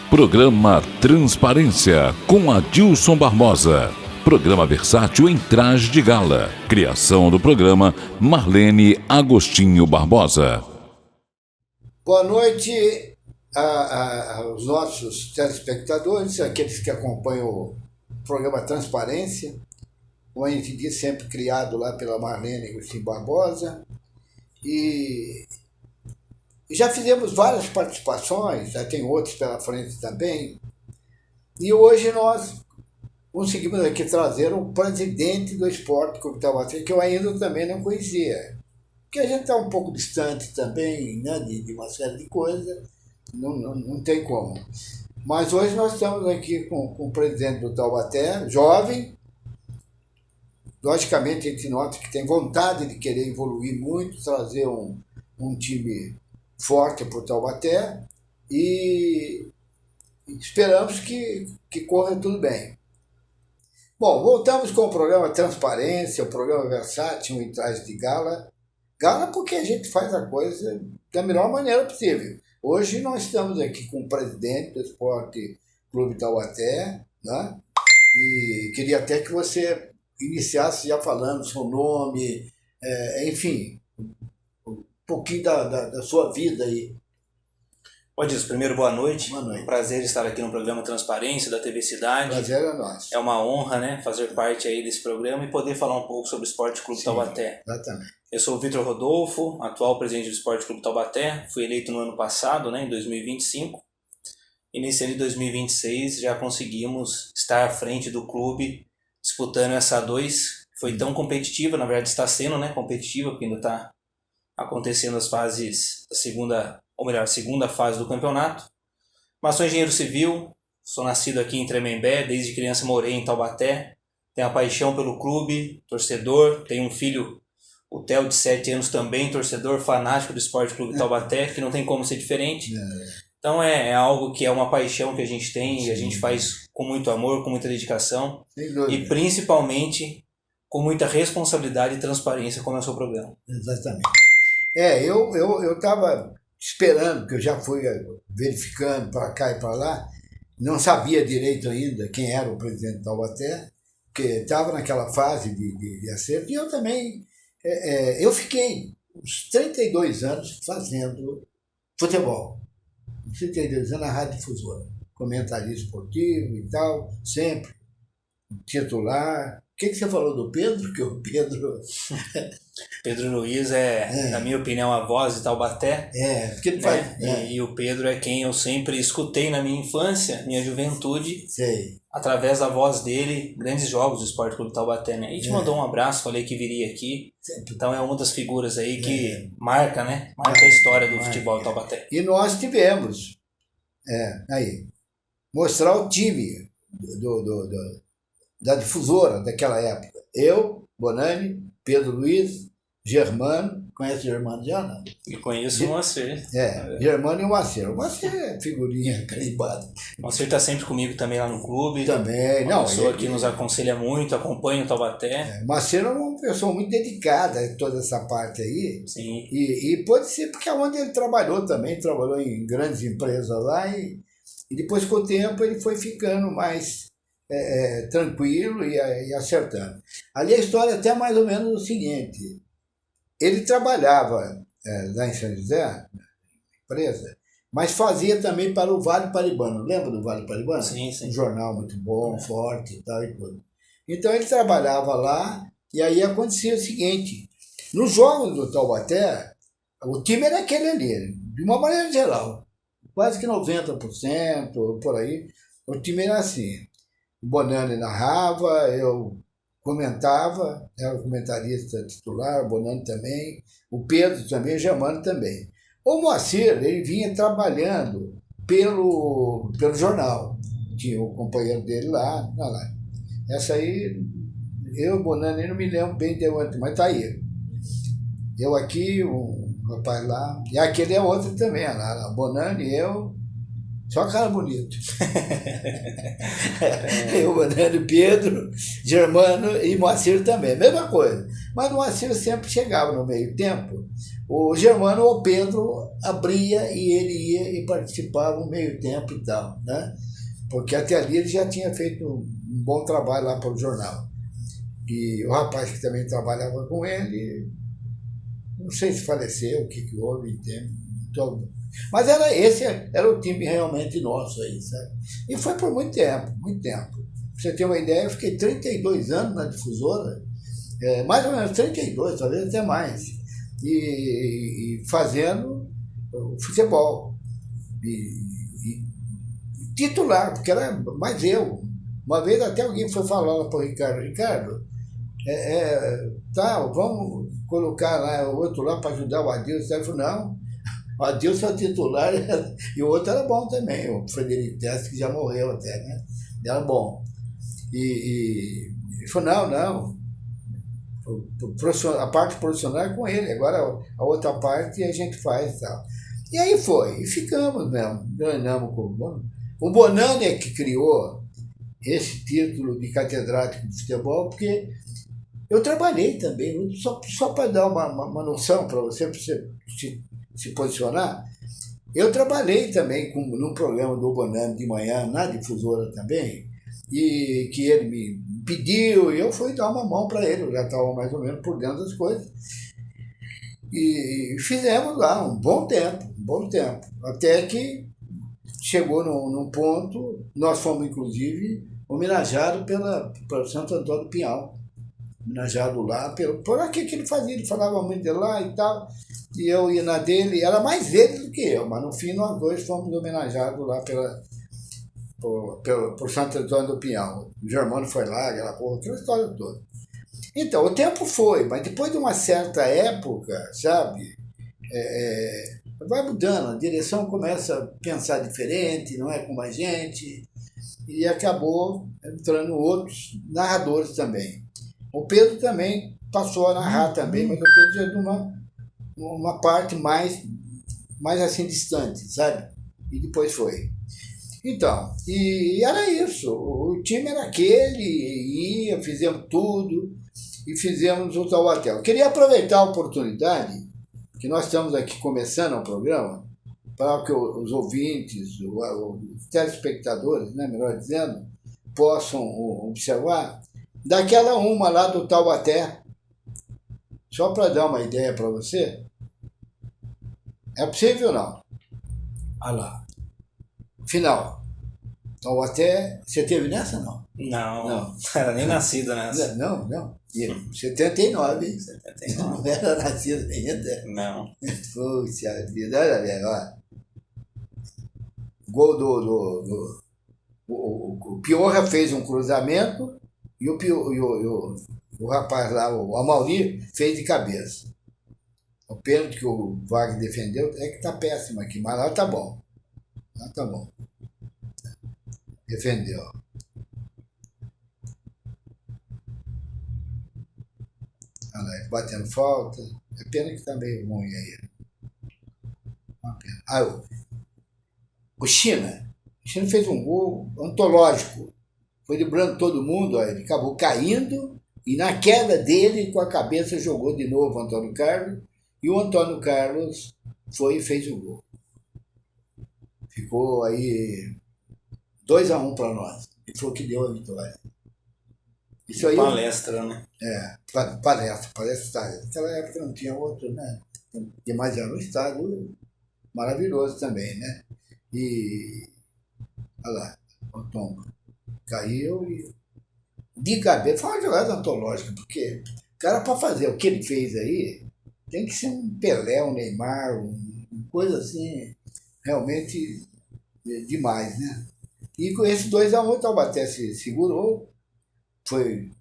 Programa Transparência, com Adilson Barbosa. Programa versátil em traje de gala. Criação do programa Marlene Agostinho Barbosa. Boa noite aos nossos telespectadores, aqueles que acompanham o programa Transparência, como a gente diz, sempre criado lá pela Marlene Agostinho Barbosa. E já fizemos várias participações, já tem outros pela frente também. E hoje nós conseguimos aqui trazer o presidente do Esporte Clube Taubaté, que eu ainda também não conhecia. Porque a gente está um pouco distante também, né, de uma série de coisas, não tem como. Mas hoje nós estamos aqui com o presidente do Taubaté, jovem. Logicamente a gente nota que tem vontade de querer evoluir muito, trazer um time forte para o Taubaté e esperamos que corra tudo bem. Bom, voltamos com o programa Transparência, o programa versátil em traje de gala. Gala porque a gente faz a coisa da melhor maneira possível. Hoje nós estamos aqui com o presidente do Esporte Clube Taubaté, né? E queria até que você iniciasse já falando seu nome, enfim, um pouquinho da sua vida aí. Adilson, primeiro boa noite. Boa noite. Um prazer estar aqui no programa Transparência da TV Cidade. Prazer é nosso. É uma honra, né, fazer parte aí desse programa e poder falar um pouco sobre o Esporte Clube Taubaté. Exatamente. Eu sou o Vitor Rodolfo, atual presidente do Esporte Clube Taubaté. Fui eleito no ano passado, né, em 2025. E nesse ano de 2026 já conseguimos estar à frente do clube disputando essa A2. Foi tão competitiva, na verdade está sendo, né, competitiva, porque ainda está acontecendo as fases da segunda fase do campeonato. Mas sou engenheiro civil, sou nascido aqui em Tremembé, desde criança morei em Taubaté, tenho a paixão pelo clube, torcedor, tenho um filho, o Theo, de 7 anos também, torcedor fanático do Esporte Clube Taubaté, que não tem como ser diferente. Então é algo que é uma paixão que a gente tem e a gente faz com muito amor, com muita dedicação e principalmente com muita responsabilidade e transparência, como é o seu programa. Exatamente. Eu estava esperando, que eu já fui verificando para cá e para lá, não sabia direito ainda quem era o presidente do Taubaté, porque estava naquela fase de acerto, e eu também, eu fiquei uns 32 anos fazendo futebol, 32 anos na Rádio Difusora, comentarista esportivo e tal, sempre titular. O que você falou do Pedro? Que o Pedro Luiz na minha opinião, a voz de Taubaté. Porque ele faz. E o Pedro é quem eu sempre escutei na minha infância, minha juventude, através da voz dele, grandes jogos do Esporte Clube Taubaté, né? E te mandou um abraço, falei que viria aqui. Então é uma das figuras aí que marca, né? Marca a história do futebol do Taubaté. E nós tivemos, mostrar o time da Difusora daquela época. Eu, Bonani, Pedro Luiz, Germano. Conhece o Germano já, não? Eu conheço o Moacir. Germano e o Moacir. O Moacir é figurinha carimbada. O Moacir está sempre comigo também lá no clube. Também. Uma pessoa que nos aconselha muito, acompanha o Taubaté. O Moacir é uma pessoa muito dedicada a toda essa parte aí. Sim. E pode ser porque é onde ele trabalhou também, trabalhou em grandes empresas lá e depois com o tempo ele foi ficando mais tranquilo e acertando. Ali a história é até mais ou menos o seguinte: ele trabalhava lá em São José, na empresa, mas fazia também para o Vale Paraibano. Lembra do Vale Paraibano? Sim, sim. Um jornal muito bom, forte e tal e tudo. Então ele trabalhava lá e aí acontecia o seguinte: nos jogos do Taubaté, o time era aquele ali, de uma maneira geral, quase que 90%, por aí, o time era assim. O Bonani narrava, eu comentava, era o comentarista titular, o Bonani também, o Pedro também, o Germano também. O Moacir, ele vinha trabalhando pelo jornal, tinha o companheiro dele lá. Essa aí, eu e o Bonani, não me lembro bem de onde, mas tá aí. Eu aqui, um rapaz lá, e aquele é outro também, lá, Bonani, eu Só cara bonito. Eu, Bonano, Pedro, Germano e Moacir também, mesma coisa. Mas o Moacir sempre chegava no meio tempo. O Germano ou o Pedro abria e ele ia e participava no meio tempo e tal, né? Porque até ali ele já tinha feito um bom trabalho lá para o jornal. E o rapaz que também trabalhava com ele, não sei se faleceu, o que houve em tempo, todo. Mas esse era o time realmente nosso aí, sabe? E foi por muito tempo, muito tempo. Pra você ter uma ideia, eu fiquei 32 anos na difusora, mais ou menos 32, talvez até mais, e fazendo futebol. E titular, porque era mais eu. Uma vez até alguém foi falar para o Ricardo, tá, vamos colocar lá o outro lá para ajudar o Adilson. Ele falou, não. O Adilson é titular e o outro era bom também, o Frederico Teste, que já morreu até, né? Era bom. E ele falou, não. A parte profissional é com ele, agora a outra parte a gente faz e tal. E aí foi, e ficamos mesmo, ganhamos com o Bonani. O Bonani é que criou esse título de catedrático de futebol, porque eu trabalhei também, só para dar uma noção para você se posicionar. Eu trabalhei também num programa do Bonani de manhã, na difusora também, e que ele me pediu, e eu fui dar uma mão para ele, eu já estava mais ou menos por dentro das coisas. E fizemos lá um bom tempo, até que chegou num ponto, nós fomos inclusive homenageados pelo Santo Antônio do Pinhal, homenageado lá por aquilo que ele fazia, ele falava muito de lá e tal, e eu ia na dele, era mais ele do que eu, mas no fim nós dois fomos homenageados lá por Santo Antônio do Pinhal. O Germano foi lá, aquela história toda. Então, o tempo foi, mas depois de uma certa época, sabe, vai mudando, a direção começa a pensar diferente, não é como a gente, e acabou entrando outros narradores também. O Pedro também passou a narrar também, mas o Pedro já é de uma parte mais assim distante, sabe? E depois foi. Então, e era isso, o time era aquele, fizemos tudo e fizemos o Taubaté. Eu queria aproveitar a oportunidade, que nós estamos aqui começando o programa, para que os ouvintes, os telespectadores, né, melhor dizendo, possam observar, daquela uma lá do Taubaté, só para dar uma ideia para você, é possível ou não? Olha lá. Final. Taubaté, você teve nessa, não? Não. Era nem nascido nessa. Não. 79, hein? 79. Não era nascido ainda? Não. Puxa vida, olha bem, ó. Gol o Piorra fez um cruzamento e o rapaz lá, o Amauri, fez de cabeça. O pênalti que o Wagner defendeu é que tá péssimo aqui, mas lá tá bom. Lá tá bom. Defendeu. Olha lá, batendo falta. É pena que tá meio ruim aí. Uma pena. O China fez um gol antológico. Foi driblando todo mundo, ele acabou caindo e na queda dele, com a cabeça, jogou de novo o Antônio Carlos e o Antônio Carlos foi e fez o gol. Ficou aí 2-1 para nós. E foi o que deu a vitória. Isso aí, palestra, né? Palestra. Naquela época não tinha outro, né? Mas era um estádio maravilhoso também, né? E olha lá, o Tom caiu e de cabeça. Foi uma jogada antológica, porque o cara, para fazer o que ele fez aí, tem que ser um Pelé, um Neymar, uma coisa assim, realmente demais, né? E com esses 2-1 o Taubaté se segurou, foi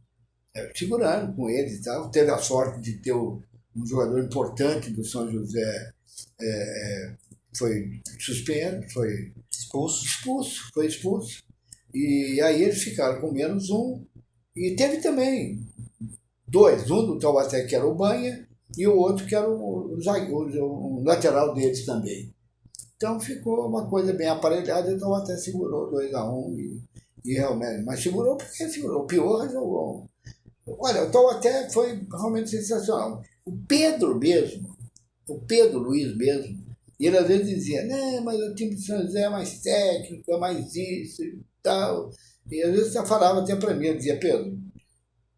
segurando com eles e tal. Teve a sorte de ter um jogador importante do São José, foi suspenso, foi expulso. E aí eles ficaram com -1. E teve também dois, um do Taubaté que era o Banha e o outro que era o lateral deles também. Então ficou uma coisa bem aparelhada, então até segurou 2-1 e realmente, mas segurou porque segurou. O Pior jogou. Olha, o Taubaté foi realmente sensacional. O Pedro Luiz mesmo, ele às vezes dizia, né, mas o time de São José é mais técnico, é mais isso e tal. E às vezes você falava até para mim, eu dizia, Pedro,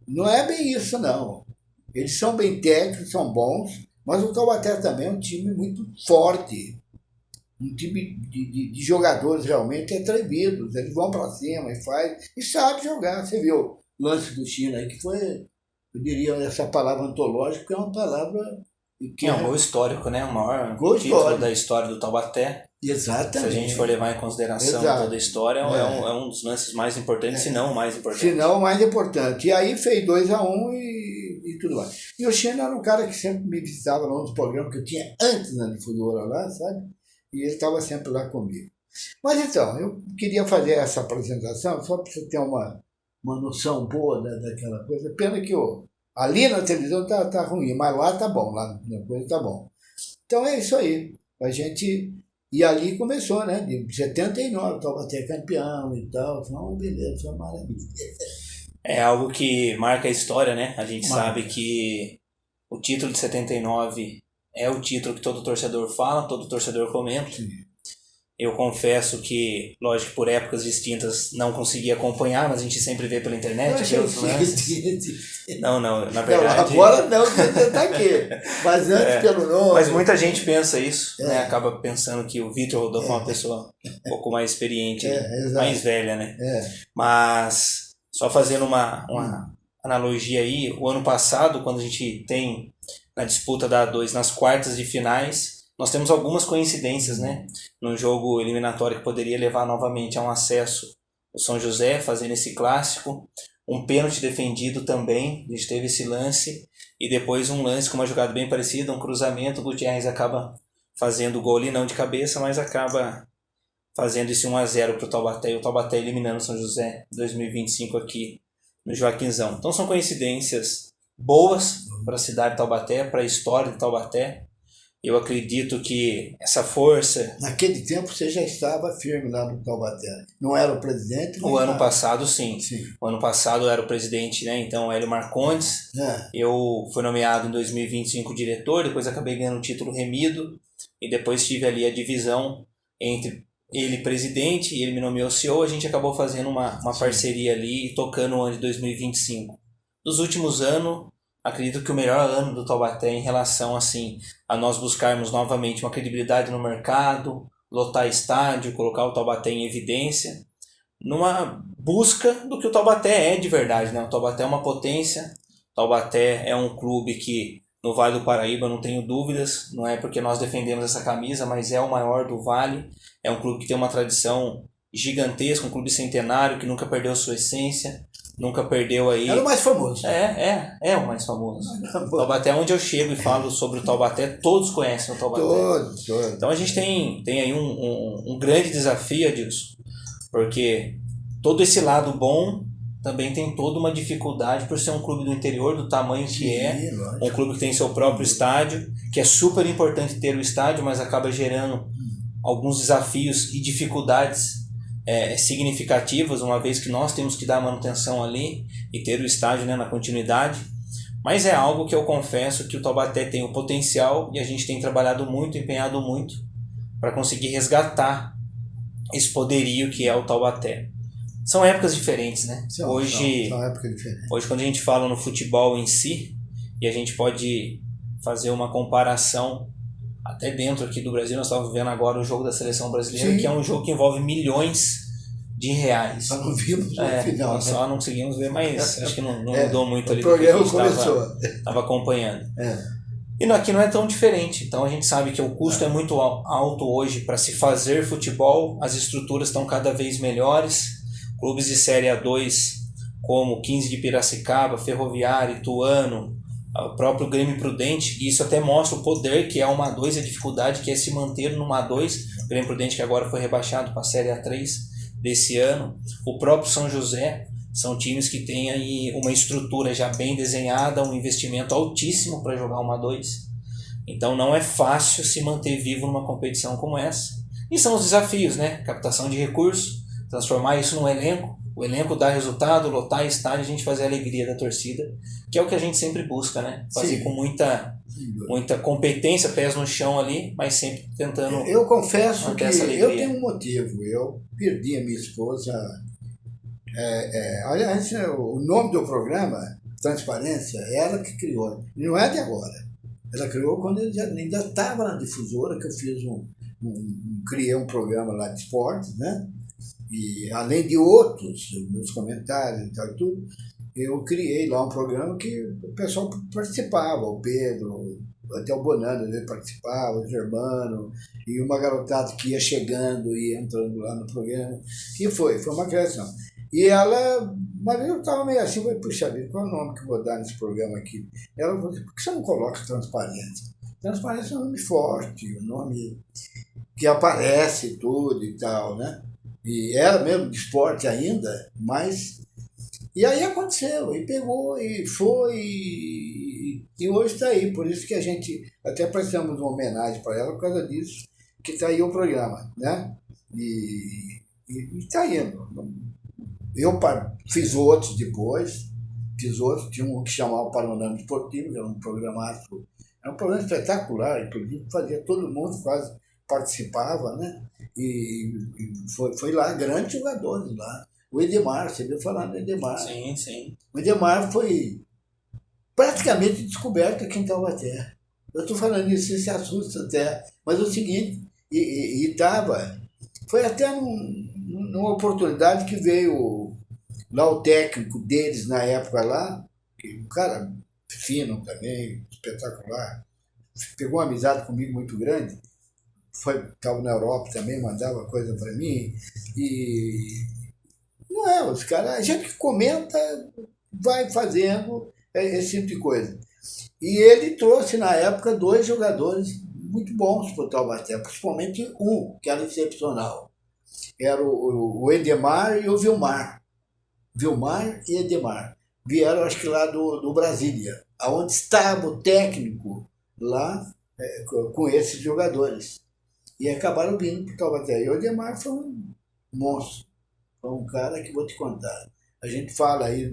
não é bem isso não. Eles são bem técnicos, são bons, mas o Taubaté também é um time muito forte. Um time de jogadores realmente atrevidos. Eles vão para cima e sabem jogar. Você viu o lance do China aí, que foi, eu diria, essa palavra antológica, que é uma palavra que é um gol histórico, né? O maior gol título histórico da história do Taubaté. Exatamente. Se a gente for levar em consideração toda a história, é um dos lances mais importantes, se não o mais importante. Se não o mais importante. E aí fez 2-1 e tudo mais. E o China era um cara que sempre me visitava lá nos programas que eu tinha antes na Difusora lá, sabe? E ele estava sempre lá comigo. Mas então, eu queria fazer essa apresentação só para você ter uma noção boa daquela coisa. Pena que ali na televisão tá ruim, mas lá tá bom, lá na coisa tá bom. Então é isso aí. A gente... E ali começou, né? De 79, o Taubaté campeão e tal. Foi uma beleza, foi uma maravilha. É algo que marca a história, né? A gente sabe que o título de 79... é o título que todo torcedor fala, todo torcedor comenta. Sim. Eu confesso que, lógico, por épocas distintas não consegui acompanhar, mas a gente sempre vê pela internet. Não, na verdade... Não, agora não, você tá aqui. Mas antes pelo nome... Mas muita gente pensa isso, né? Acaba pensando que o Vitor Rodolfo é uma pessoa um pouco mais experiente, mais velha, né? Mas, só fazendo uma analogia aí, o ano passado, quando a gente tem... na disputa da A2 nas quartas de finais, nós temos algumas coincidências, né? Num jogo eliminatório que poderia levar novamente a um acesso o São José, fazendo esse clássico, um pênalti defendido também, a gente teve esse lance, e depois um lance com uma jogada bem parecida, um cruzamento, o Gutierrez acaba fazendo o gol ali, não de cabeça, mas acaba fazendo esse 1-0 para o Taubaté, e o Taubaté eliminando o São José 2025 aqui no Joaquinzão. Então são coincidências boas para a cidade de Taubaté, para a história de Taubaté. Eu acredito que essa força... Naquele tempo você já estava firme lá no Taubaté. Não era o presidente? O ano passado, sim. O ano passado eu era o presidente, né? Então, Hélio Marcondes. Eu fui nomeado em 2025 diretor, depois acabei ganhando o título remido, e depois tive ali a divisão entre ele presidente e ele me nomeou CEO. A gente acabou fazendo uma parceria ali e tocando o ano de 2025. Nos últimos anos, acredito que o melhor ano do Taubaté em relação assim, a nós buscarmos novamente uma credibilidade no mercado, lotar estádio, colocar o Taubaté em evidência, numa busca do que o Taubaté é de verdade, né? O Taubaté é uma potência, o Taubaté é um clube que no Vale do Paraíba, não tenho dúvidas, não é porque nós defendemos essa camisa, mas é o maior do Vale, é um clube que tem uma tradição gigantesca, um clube centenário que nunca perdeu sua essência, nunca perdeu aí... Era o mais famoso. É o mais famoso. Taubaté, onde eu chego e falo sobre o Taubaté, todos conhecem o Taubaté. Todos. Então a gente tem aí um grande desafio, Adilson, porque todo esse lado bom também tem toda uma dificuldade por ser um clube do interior, do tamanho que é, lógico. Um clube que tem seu próprio estádio, que é super importante ter o estádio, mas acaba gerando alguns desafios e dificuldades significativas, uma vez que nós temos que dar manutenção ali e ter o estádio, né, na continuidade. Mas é algo que eu confesso que o Taubaté tem o potencial e a gente tem trabalhado muito, empenhado muito para conseguir resgatar esse poderio que é o Taubaté. São épocas diferentes, né? São épocas diferentes. Hoje, quando a gente fala no futebol em si, e a gente pode fazer uma comparação até dentro aqui do Brasil, nós estamos vendo agora o jogo da seleção brasileira, que é um jogo que envolve milhões de reais. Só não vimos no final. Nós só não conseguimos ver, mas acho que não mudou muito ali do que a gente estava acompanhando. E aqui não é tão diferente. Então a gente sabe que o custo é muito alto hoje para se fazer futebol, as estruturas estão cada vez melhores. Clubes de Série A2 como 15 de Piracicaba, Ferroviário, Ituano, o próprio Grêmio Prudente, e isso até mostra o poder que é uma A2 e a dificuldade que é se manter numa A2. O Grêmio Prudente que agora foi rebaixado para a Série A3 desse ano. O próprio São José, são times que têm aí uma estrutura já bem desenhada, um investimento altíssimo para jogar uma A2. Então não é fácil se manter vivo numa competição como essa. E são os desafios, né? Captação de recursos, transformar isso num elenco, o elenco dar resultado, lotar estádio, a gente fazer a alegria da torcida, que é o que a gente sempre busca, né? Fazer Sim. com muita competência, pés no chão ali, mas sempre tentando. Eu confesso que essa alegria. eu tenho um motivo. Eu perdi a minha esposa. Aliás, o nome do programa, Transparência, é ela que criou. E não é de agora. Ela criou quando ele ainda estava na difusora, que eu fiz criei um programa lá de esportes, né? E além de outros, meus comentários e tal e tudo, eu criei lá um programa que o pessoal participava, o Pedro, até o Bonano ele participava, o Germano, e uma garotada que ia chegando e entrando lá no programa. E foi uma criação. E ela, uma vez eu estava meio assim, falei, puxa vida, qual é o nome que eu vou dar nesse programa aqui? Ela falou assim, por que você não coloca Transparência? Transparência é um nome forte, um nome que aparece tudo e tal, né? E era mesmo de esporte ainda, mas... E aí aconteceu, e pegou, e foi, e hoje está aí. Por isso que a gente até prestamos uma homenagem para ela, por causa disso, que está aí o programa, né? E está indo. Eu fiz outros depois, tinha um que chamava Panorama Esportivo, que era um programa espetacular, inclusive fazia todo mundo quase participava, né? E foi lá, grandes jogadores lá. O Edemar, você viu falar do Edemar? Sim, sim. O Edemar foi praticamente descoberto aqui em Taubaté. Eu estou falando isso, você se assusta até. Mas é o seguinte, foi até numa oportunidade que veio lá o técnico deles na época lá, um cara fino também, espetacular, pegou uma amizade comigo muito grande, estava na Europa também, mandava coisa para mim, e não é, os caras, a gente que comenta, vai fazendo esse tipo de coisa. E ele trouxe na época 2 jogadores muito bons para o Taubaté, principalmente um, que era excepcional. Era o Edemar e o Vilmar. Vilmar e Edemar. Vieram, acho que lá do Brasília, onde estava o técnico lá com esses jogadores. E acabaram vindo para o Taubaté. E o Edemar foi um monstro. Foi um cara que vou te contar. A gente fala aí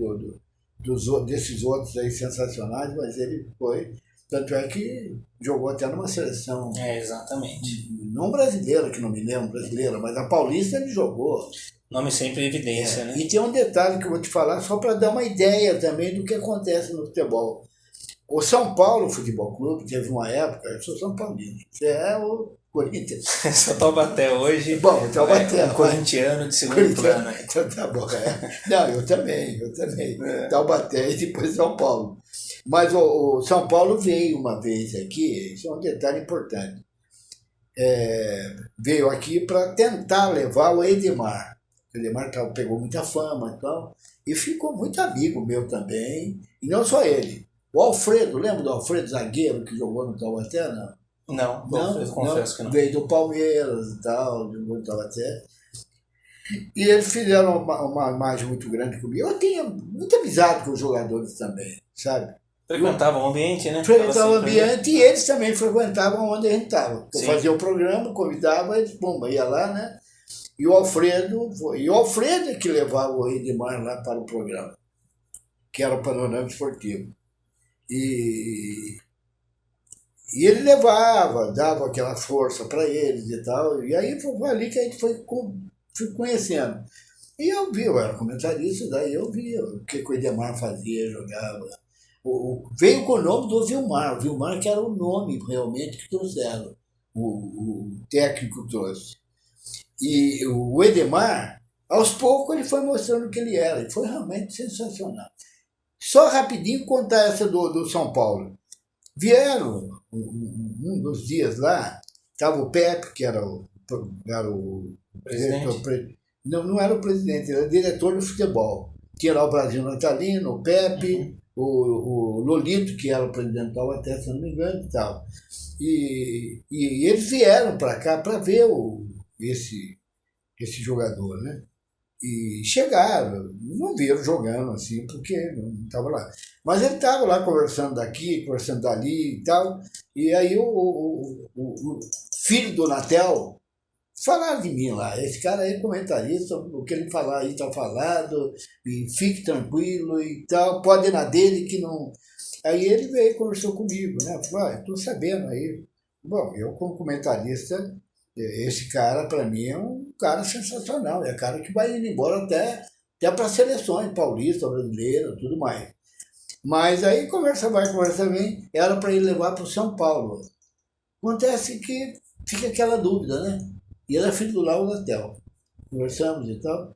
desses outros aí sensacionais, mas ele foi. Tanto é que jogou até numa seleção. Exatamente. Não brasileira, que não me lembro brasileira, mas a paulista ele jogou. Nome sempre em evidência, né? E tem um detalhe que eu vou te falar, só para dar uma ideia também do que acontece no futebol. O São Paulo Futebol Clube teve uma época, eu sou São Paulino, você é o Corinthians. Só Taubaté hoje. Bom, Taubaté. Um corintiano de segundo plano. Então tá bom. Não, eu também. Taubaté e depois São Paulo. Mas o São Paulo veio uma vez aqui, isso é um detalhe importante. Veio aqui para tentar levar o Edemar. O Edemar pegou muita fama então, e ficou muito amigo meu também. E não só ele. O Alfredo, lembra do Alfredo, zagueiro que jogou no Taubaté? Não, confesso que não. Veio do Palmeiras e tal, jogou no Taubaté. E eles fizeram uma imagem muito grande comigo. Eu tinha muita amizade com os jogadores também, sabe? Frequentavam o ambiente, né? Frequentavam o ambiente e eles também frequentavam onde a gente estava. Eu fazia o programa, convidava, eles, ia lá, né? E o Alfredo é que levava o Edemar lá para o programa, que era o Panorama Esportivo. E ele levava, dava aquela força para eles e tal. E aí foi ali que a gente foi conhecendo. E eu era comentarista, daí eu via o que o Edemar fazia, jogava. Veio com o nome do Vilmar. O Vilmar que era o nome realmente que trouxeram. O técnico trouxe. E o Edemar, aos poucos, ele foi mostrando o que ele era. E foi realmente sensacional. Só rapidinho contar essa do São Paulo. Vieram um dos dias lá, estava o Pepe, que era o presidente. Não era o presidente, era o diretor do futebol. Tinha lá o Brasil Natalino, o Pepe, o Lolito, que era o presidente do Taubaté, se não me engano, e tal. E eles vieram para cá para ver esse jogador, né? E chegaram, não viram jogando assim, porque não estava lá. Mas ele estava lá conversando daqui, conversando dali e tal. E aí o filho do Natel Falaram de mim lá, esse cara aí é comentarista, o que ele falar aí está falado, e fique tranquilo e tal, pode ir na dele que não... Aí ele veio e conversou comigo, né? Falou, estou sabendo aí. Bom, eu como comentarista, esse cara para mim é um cara sensacional, é um cara que vai indo embora até para seleções, paulista, brasileira, tudo mais. Mas aí conversa vai, conversa vem, era para ele levar para o São Paulo. Acontece que fica aquela dúvida, né? E ele é filho do Lauro Natel. Conversamos e tal.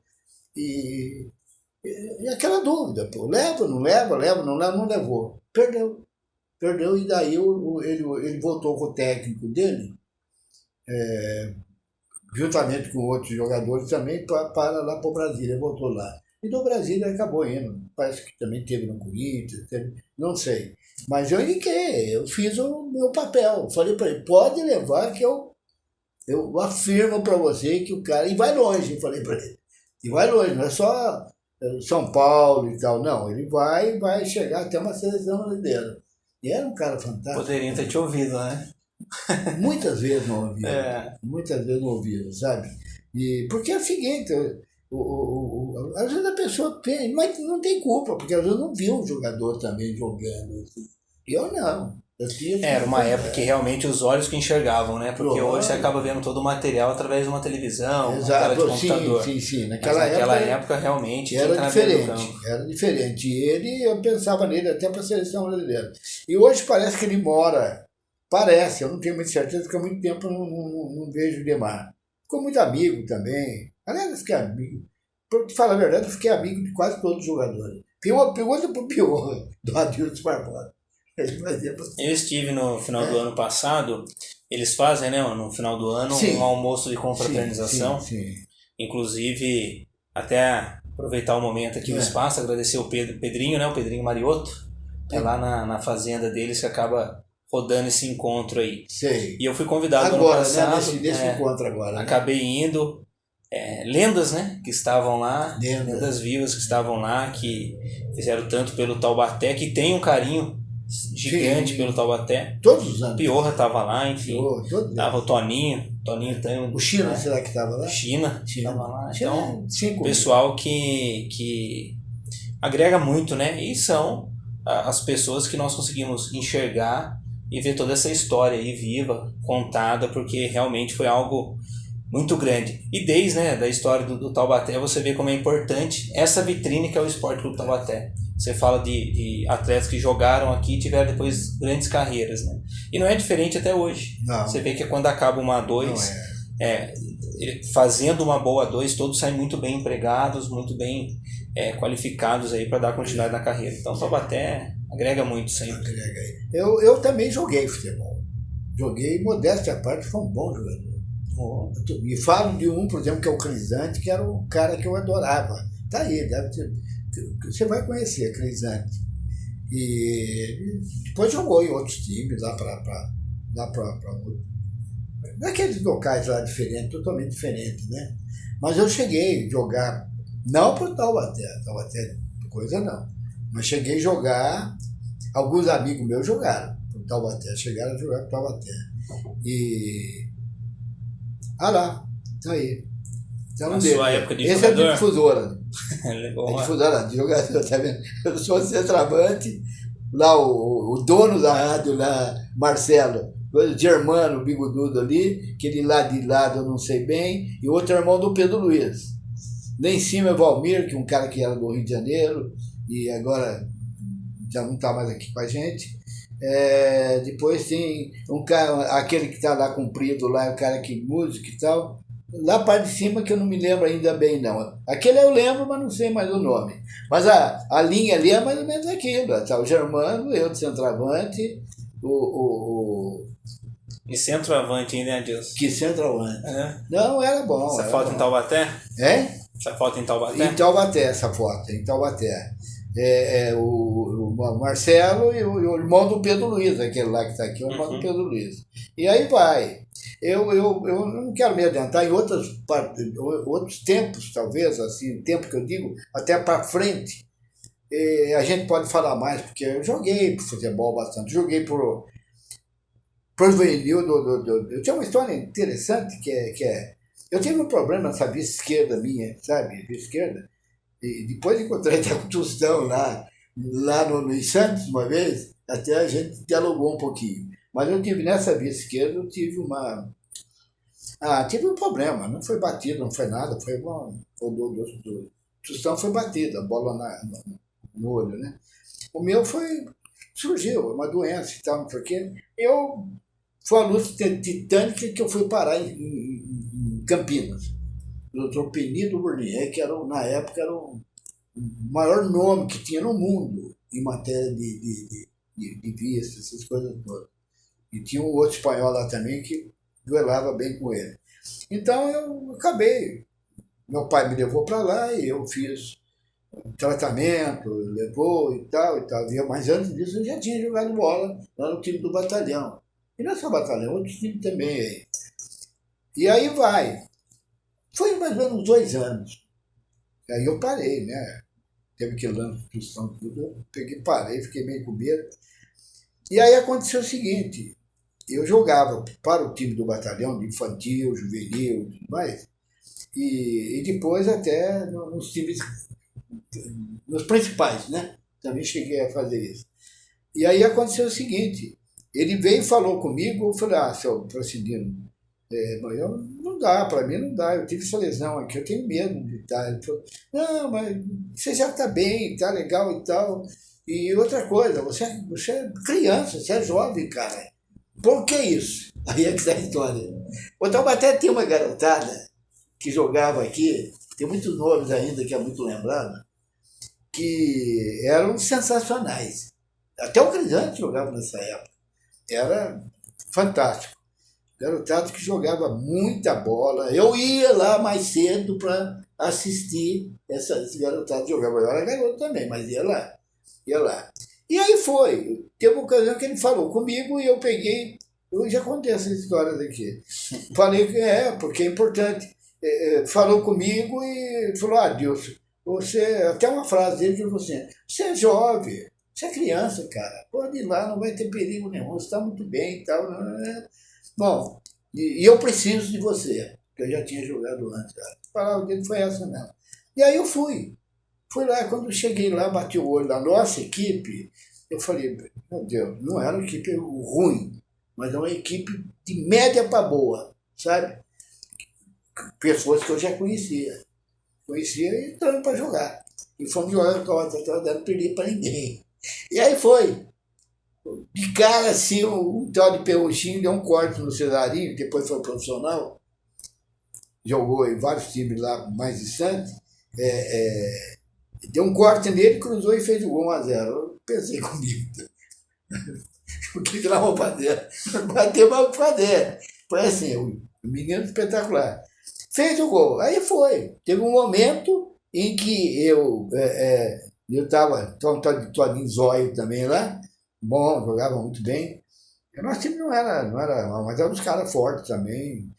E aquela dúvida, pô, leva, não leva, não levou. Perdeu e daí ele voltou com o técnico dele, juntamente com outros jogadores também, para lá para o Brasília, voltou lá. E do Brasília ele acabou indo. Parece que também teve no Corinthians, não sei. Mas eu indiquei, eu fiz o meu papel. Falei para ele, pode levar que eu afirmo para você que o cara... E vai longe, eu falei para ele. E vai longe, não é só São Paulo e tal, não. Ele vai chegar até uma seleção brasileira. E era um cara fantástico. Poderia ter te ouvido, né? Muitas vezes não ouviram. Muitas vezes não ouviram, sabe? Porque é o seguinte, às vezes a pessoa pensa, mas não tem culpa, porque às vezes não viu um jogador também jogando. Eu não. Era uma época que realmente os olhos que enxergavam, né? Porque hoje você acaba vendo todo o material através de uma televisão, uma tela de computador. Sim. Naquela época realmente era diferente. E eu pensava nele até para a seleção brasileira. E hoje parece que ele mora, eu não tenho muita certeza, porque há muito tempo eu não vejo o Demar. Ficou muito amigo também. Aliás, eu fiquei amigo. Para te falar a verdade, eu fiquei amigo de quase todos os jogadores. Pergunta pro pior, do Adilson Barbosa. Eu estive no final do ano passado, eles fazem, né, no final do ano, um almoço de confraternização. Sim. Inclusive, até aproveitar o momento aqui, o espaço, agradecer o Pedrinho, né, o Pedrinho Mariotto, lá na fazenda deles que acaba rodando esse encontro aí. Sei. E eu fui convidado agora, ano passado. Né, nesse encontro agora. Acabei indo. Lendas, né, que estavam lá, lendas vivas que estavam lá, que fizeram tanto pelo Taubaté, que tem um carinho gigante pelo Taubaté. Todos os anos. Piorra estava lá, enfim. Tava o Toninho tem o China, né? Será que estava lá? China estava lá. Então, China, pessoal que agrega muito, né? E são as pessoas que nós conseguimos enxergar e ver toda essa história aí viva, contada, porque realmente foi algo muito grande. E desde, né, da história do Taubaté, você vê como é importante essa vitrine que é o Esporte Clube Taubaté. Você fala de atletas que jogaram aqui e tiveram depois grandes carreiras, né? E não é diferente até hoje. Não. Você vê que quando acaba uma A2, fazendo uma boa A2, todos saem muito bem empregados, muito bem qualificados aí para dar continuidade na carreira. Então o Taubaté agrega muito sempre. Agrega aí. Eu também joguei futebol. Joguei, modéstia à parte, foi um bom jogador. E falo de um, por exemplo, que é o Crisante, que era o cara que eu adorava. Tá aí, você vai conhecer, Crisante. E depois jogou em outros times, lá para naqueles locais lá diferentes, totalmente diferentes, né? Mas eu cheguei a jogar, não para o Taubaté, coisa não, mas cheguei a jogar, alguns amigos meus jogaram para o Taubaté, chegaram a jogar para o Taubaté. E lá, tá aí. Na sua época de esse jogador? É de difusora. É difusora, de jogador, tá vendo? Eu sou centroavante, lá o dono da rádio, lá, Marcelo, o Germano, o bigodudo ali, aquele lá de lado eu não sei bem, e outro irmão do Pedro Luiz. Lá em cima é Valmir, que é um cara que era do Rio de Janeiro, e agora já não está mais aqui com a gente. Depois tem um cara, aquele que está lá comprido lá, o cara que música e tal. Lá a parte de cima que eu não me lembro ainda bem não. Aquele eu lembro, mas não sei mais o nome. Mas a linha ali é mais ou menos aquilo. Tá o Germano, eu de centroavante, E centroavante ainda, Adilson? Que centroavante. Não, era bom. Essa foto em Taubaté? Essa foto em Taubaté? Em Taubaté, essa foto, em Taubaté. O Marcelo e o irmão do Pedro Luiz, aquele lá que está aqui, o irmão do Pedro Luiz. E aí vai. Eu não quero me adiantar em outros tempos, talvez, assim, tempo que eu digo, até para frente, a gente pode falar mais, porque eu joguei pro futebol bastante, joguei pro juvenil eu tinha uma história interessante que é Eu tive um problema nessa vista esquerda minha, sabe? Vista esquerda. E depois encontrei até um tostão lá no Santos uma vez, até a gente dialogou um pouquinho. Mas eu tive nessa vista esquerda, eu tive tive um problema, não foi batido, não foi nada, foi do tostão foi batido, a bola no olho, né? O meu surgiu uma doença e tal, não sei o quê. Foi uma luta titânica que eu fui parar em Campinas. O Dr. Penido Burnier, que na época era o maior nome que tinha no mundo em matéria de vista, essas coisas todas. E tinha um outro espanhol lá também que duelava bem com ele. Então eu acabei. Meu pai me levou para lá e eu fiz tratamento, levou e tal e tal. Mas antes disso eu já tinha jogado bola lá no time do batalhão. E não é só batalhão, outros times também aí. E aí vai. Foi mais ou menos 2 anos. Aí eu parei, né? Teve que lance, tudo. Eu peguei, parei, fiquei meio com medo. E aí aconteceu o seguinte. Eu jogava para o time do batalhão, de infantil, juvenil e tudo mais. E depois até nos times, nos principais, né? Também cheguei a fazer isso. E aí aconteceu o seguinte. Ele veio e falou comigo, eu falei, seu Procedino, não dá, para mim não dá, eu tive essa lesão aqui, eu tenho medo de estar. Ele falou, não, mas você já está bem, está legal e tal. E outra coisa, você é criança, você é jovem, cara. Por que isso? Aí é que está a história. O Taubaté tem uma garotada que jogava aqui, tem muitos nomes ainda que é muito lembrado, que eram sensacionais. Até o Crisante jogava nessa época. Era fantástico. Garotado que jogava muita bola. Eu ia lá mais cedo para assistir esse garotado jogava. Eu era garoto também, mas ia lá. E aí foi. Teve uma ocasião que ele falou comigo e eu peguei. Eu já contei essas histórias aqui. Falei que porque é importante. Falou comigo e falou, Adilson, até uma frase dele que ele falou assim, você é jovem. Você é criança, cara. Pode ir lá, não vai ter perigo nenhum. Você está muito bem e tal. Bom, e eu preciso de você, que eu já tinha jogado antes. A palavra dele foi essa mesmo. E aí eu fui. Fui lá, quando eu cheguei lá, bati o olho na nossa equipe, eu falei, meu Deus, não era uma equipe ruim, mas é uma equipe de média para boa, sabe? Pessoas que eu já conhecia. Conhecia e entrando para jogar. E fomos jogar com a outra, não perdi para ninguém. E aí foi. De cara, assim, um tal de Perruchinho deu um corte no Cesarinho, depois foi profissional, jogou em vários times lá mais distantes, deu um corte nele, cruzou e fez o gol 1-0. Eu pensei comigo, o que nós vamos fazer? Bater, vamos fazer. Foi assim, um menino espetacular. Fez o gol, aí foi. Teve um momento em que eu estava Toninho Zóio também lá, bom, jogava muito bem. O nosso time não era, mas eram uns caras fortes também.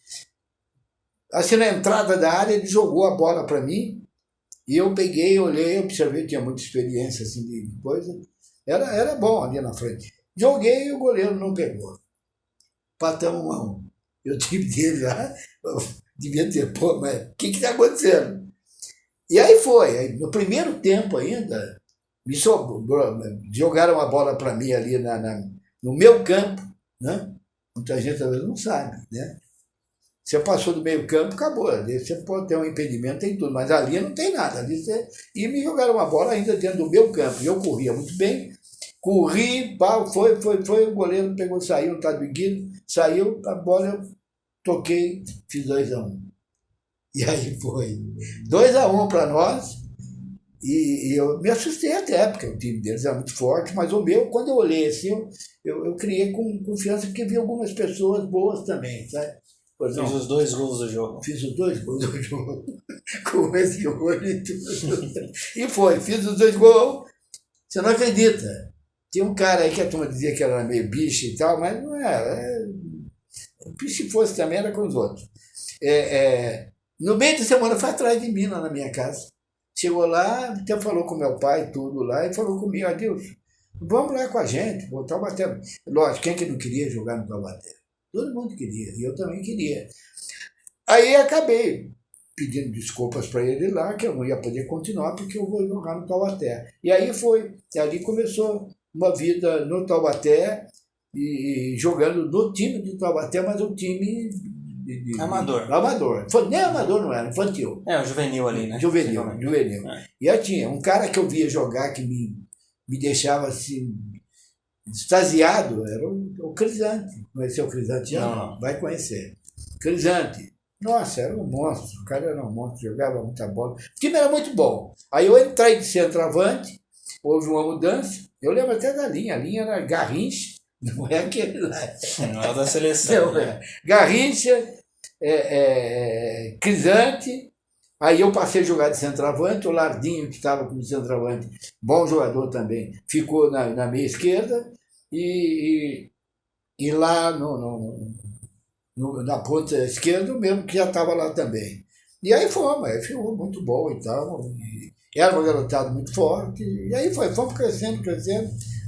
Assim, na entrada da área, ele jogou a bola para mim, e eu peguei, olhei, observei, tinha muita experiência assim, de coisa. Era bom ali na frente. Joguei e o goleiro não pegou. Patamos 1-1. Eu tive dele lá, devia ter, mas o que está acontecendo? E aí foi. Aí, no primeiro tempo ainda, jogaram a bola para mim ali no meu campo, né? Muita gente talvez não sabe, né? Você passou do meio campo, acabou. Ali você pode ter um impedimento, tem tudo, mas ali não tem nada. E me jogaram uma bola ainda dentro do meu campo. E eu corria muito bem, corri, foi, o goleiro pegou, saiu, não está doido, saiu, a bola eu toquei, fiz 2-1. E aí foi 2-1 para nós. E eu me assustei até, porque o time deles era muito forte, mas o meu, quando eu olhei assim, eu criei com confiança, porque vi algumas pessoas boas também, sabe? Fiz os 2 gols do jogo. Fiz os 2 gols do jogo, com esse olho e tudo. E foi, fiz os 2 gols, você não acredita. Tinha um cara aí que a turma dizia que era meio bicho e tal, mas não era. Se fosse também, era com os outros. No meio de semana foi atrás de mim, lá na minha casa. Chegou lá, até falou com meu pai, tudo lá, e falou comigo, Adilson, vamos lá com a gente, o Taubaté. Lógico, quem que não queria jogar no Taubaté? Todo mundo queria, e eu também queria. Aí acabei pedindo desculpas para ele lá, que eu não ia poder continuar porque eu vou jogar no Taubaté. E aí foi. E ali começou uma vida no Taubaté e jogando no time do Taubaté, mas um time Amador. Amador. Nem amador não era, infantil. O juvenil ali, né? Juvenil. É. E aí tinha um cara que eu via jogar que me deixava assim extasiado, era o Crisante. Conheceu o Crisante? Não. Vai conhecer. Crisante. Nossa, era um monstro. O cara era um monstro, jogava muita bola. O time era muito bom. Aí eu entrei de centroavante, houve uma mudança. Eu lembro até da linha. A linha era Garrincha, não é aquele lá. Não é da seleção. Não, Garrincha, Crisante. Aí eu passei a jogar de centroavante. O Lardinho, que estava como centroavante, bom jogador também, ficou na meia esquerda. E lá na ponta esquerda, o mesmo que já estava lá também. E aí fomos muito bom e tal. E era uma garotada muito forte. E aí fomos crescendo,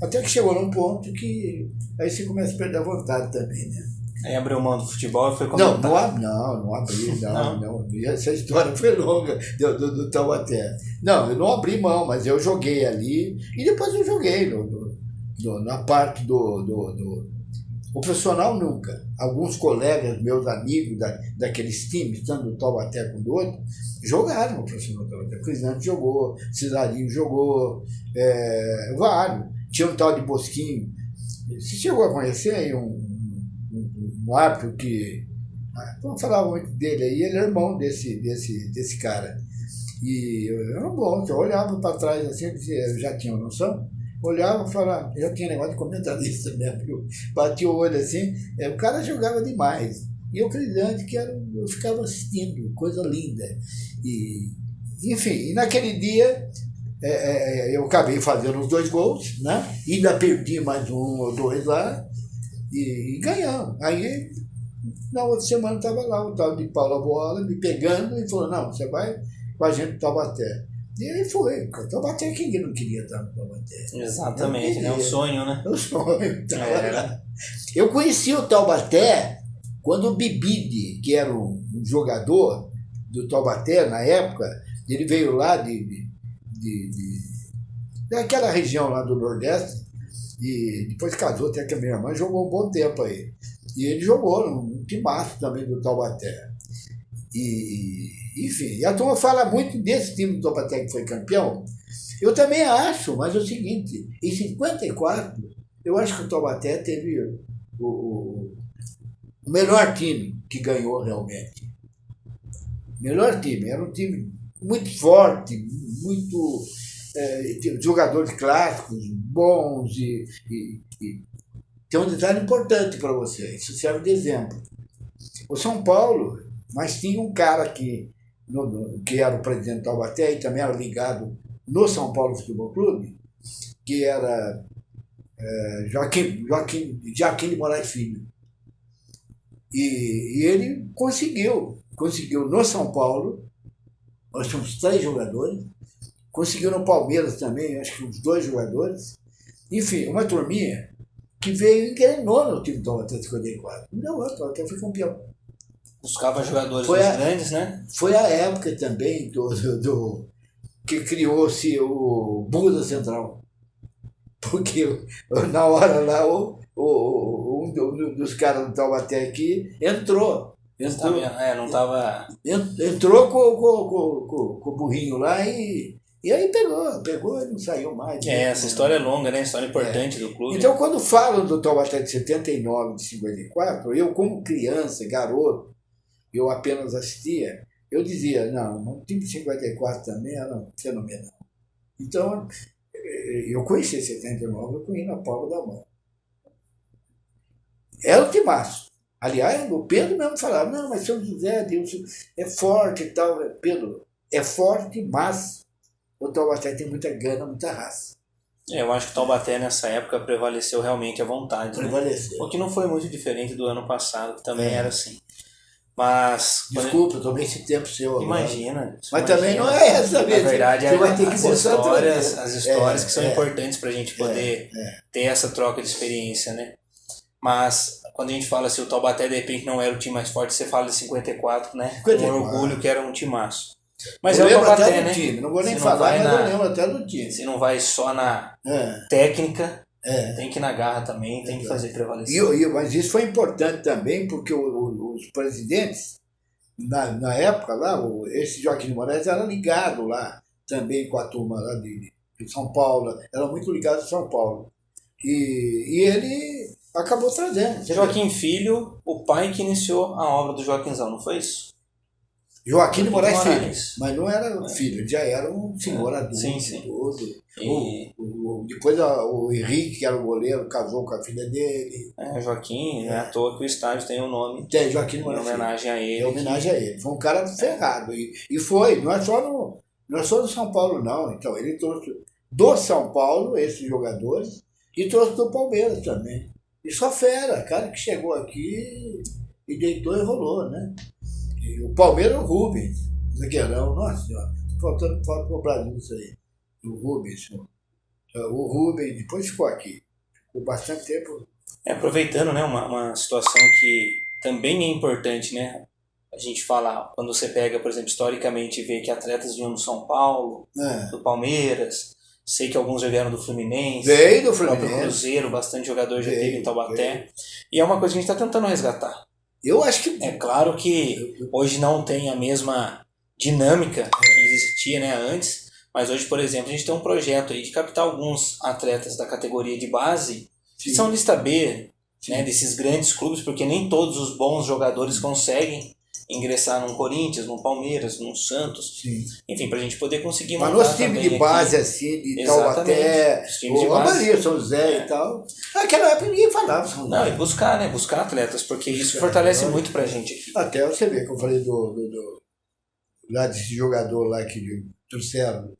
até que chegou num ponto que aí você começa a perder a vontade também, né? Aí abriu mão do futebol e foi comentar. Não abri, não. Essa história foi longa do Taubaté. Não, eu não abri mão, mas eu joguei ali e depois eu joguei na parte o profissional nunca. Alguns colegas, meus amigos daqueles times, tanto do Taubaté como do outro, jogaram no profissional do Taubaté. O Crisante jogou, Cesarinho jogou, vários. Tinha um tal de Bosquinho. Você chegou a conhecer aí um árbitro que... Não falava muito dele aí, ele é irmão desse cara. E era bom, eu olhava para trás assim, eu já tinha noção, olhava e falava, já tinha negócio de comentarista mesmo, eu bati o olho assim, o cara jogava demais. E eu acredito que eu ficava assistindo, coisa linda. Enfim, e naquele dia eu acabei fazendo os 2 gols, né? Ainda perdi mais 1 ou 2 lá, e ganhamos. Aí, na outra semana, estava lá o tal de Paulo Boala me pegando e falou, não, você vai com a gente para o Taubaté. E aí foi, o Taubaté, quem não queria estar no Taubaté? Exatamente, né? Um sonho, né? O sonho. Eu conheci o Taubaté quando o Bibide, que era um jogador do Taubaté na época, ele veio lá daquela região lá do Nordeste, e depois casou até com a minha irmã, jogou um bom tempo aí. E ele jogou num timaço também do Taubaté. Enfim, a turma fala muito desse time do Taubaté que foi campeão. Eu também acho, mas é o seguinte, em 54, eu acho que o Taubaté teve o melhor time que ganhou realmente. Melhor time, era um time muito forte, muito... jogadores clássicos, bons e tem um detalhe importante para você, isso serve de exemplo. O São Paulo, mas tinha um cara que era o presidente do Taubaté e também era ligado no São Paulo Futebol Clube, que era Joaquim de Moraes Filho. E ele conseguiu no São Paulo, nós tínhamos 3 jogadores, conseguiu no Palmeiras também, acho que uns 2 jogadores. Enfim, uma turminha que veio e engrenou no time do Taubaté 54. Não, o Taubaté foi campeão. Buscava jogadores grandes, né? Foi a época também que criou-se o Buda Central. Porque na hora lá, um dos caras do Taubaté aqui entrou. Não estava... Entrou com o burrinho lá e aí pegou e não saiu mais. Essa história é longa, né? História importante do clube. Então, quando falam do Taubaté de 79, de 54, eu como criança, garoto, eu apenas assistia, eu dizia, não, o time de 54 também era fenomenal. Então, eu conheci 79, eu conheci na palma da mão. Era o timaço. Aliás, o Pedro mesmo falava, não, mas São José, Deus, é forte e tal. Pedro, é forte, mas o Taubaté tem muita gana, muita raça. Eu acho que o Taubaté nessa época prevaleceu realmente a vontade. Prevaleceu. Né? O que não foi muito diferente do ano passado, que também era assim. Mas... Desculpa, eu tomei esse tempo seu. Imagina. Mas também não é essa mesmo. Na verdade, você vai ter que as histórias que são importantes para a gente poder ter essa troca de experiência, né? Mas quando a gente fala assim, o Taubaté de repente não era o time mais forte, você fala de 54, né? 54. Com orgulho que era um timaço. Mas eu é o lembro Taubaté, até do né? time, não vou nem Se falar, mas na, eu lembro até do time. Se não vai só na É. técnica, É. tem que ir na garra também, tem que fazer prevalecer. Mas isso foi importante também, porque os presidentes, na época lá, esse Joaquim de Moraes era ligado lá também com a turma lá de São Paulo, era muito ligado a São Paulo. E ele acabou trazendo. Joaquim Filho, o pai que iniciou a obra do Joaquinzão, não foi isso? Joaquim de Moraes Filho, mas não era filho, ele já era um senhor adulto. Sim. Todo. E... Depois o Henrique, que era o goleiro, casou com a filha dele. Joaquim, não é à toa que o estádio tem o nome Tem, Joaquim de em Moraes homenagem a ele. Em homenagem a ele. Foi um cara ferrado. E foi, não é só no São Paulo, não. Então, ele trouxe do São Paulo, esses jogadores, e trouxe do Palmeiras também. E só fera, cara que chegou aqui e deitou e rolou, né? E o Palmeiras, o Rubens, zagueirão, nossa senhora, falta pro Brasil isso aí. O Rubens, o Rubens, depois ficou aqui. Ficou bastante tempo. Aproveitando, né, uma situação que também é importante, né? A gente fala, quando você pega, por exemplo, historicamente, vê que atletas vinham do São Paulo, do Palmeiras, sei que alguns já vieram do Fluminense, veio do próprio Cruzeiro, bastante jogador já teve em Taubaté. E é uma coisa que a gente está tentando resgatar. Eu acho que... É claro que hoje não tem a mesma dinâmica que existia, né, antes, mas hoje, por exemplo, a gente tem um projeto aí de captar alguns atletas da categoria de base, que são lista B, né, desses grandes clubes, porque nem todos os bons jogadores conseguem ingressar num Corinthians, num Palmeiras, num Santos. Sim. Enfim, pra gente poder conseguir montar. Mas nosso time de base, aqui, assim, de Taubaté, o Maria, São José e tal. Naquela época ninguém falava São José. Não, e buscar, né? Buscar atletas, porque isso fortalece muito pra gente aqui. Até você vê que eu falei lá desse jogador lá que trouxeram.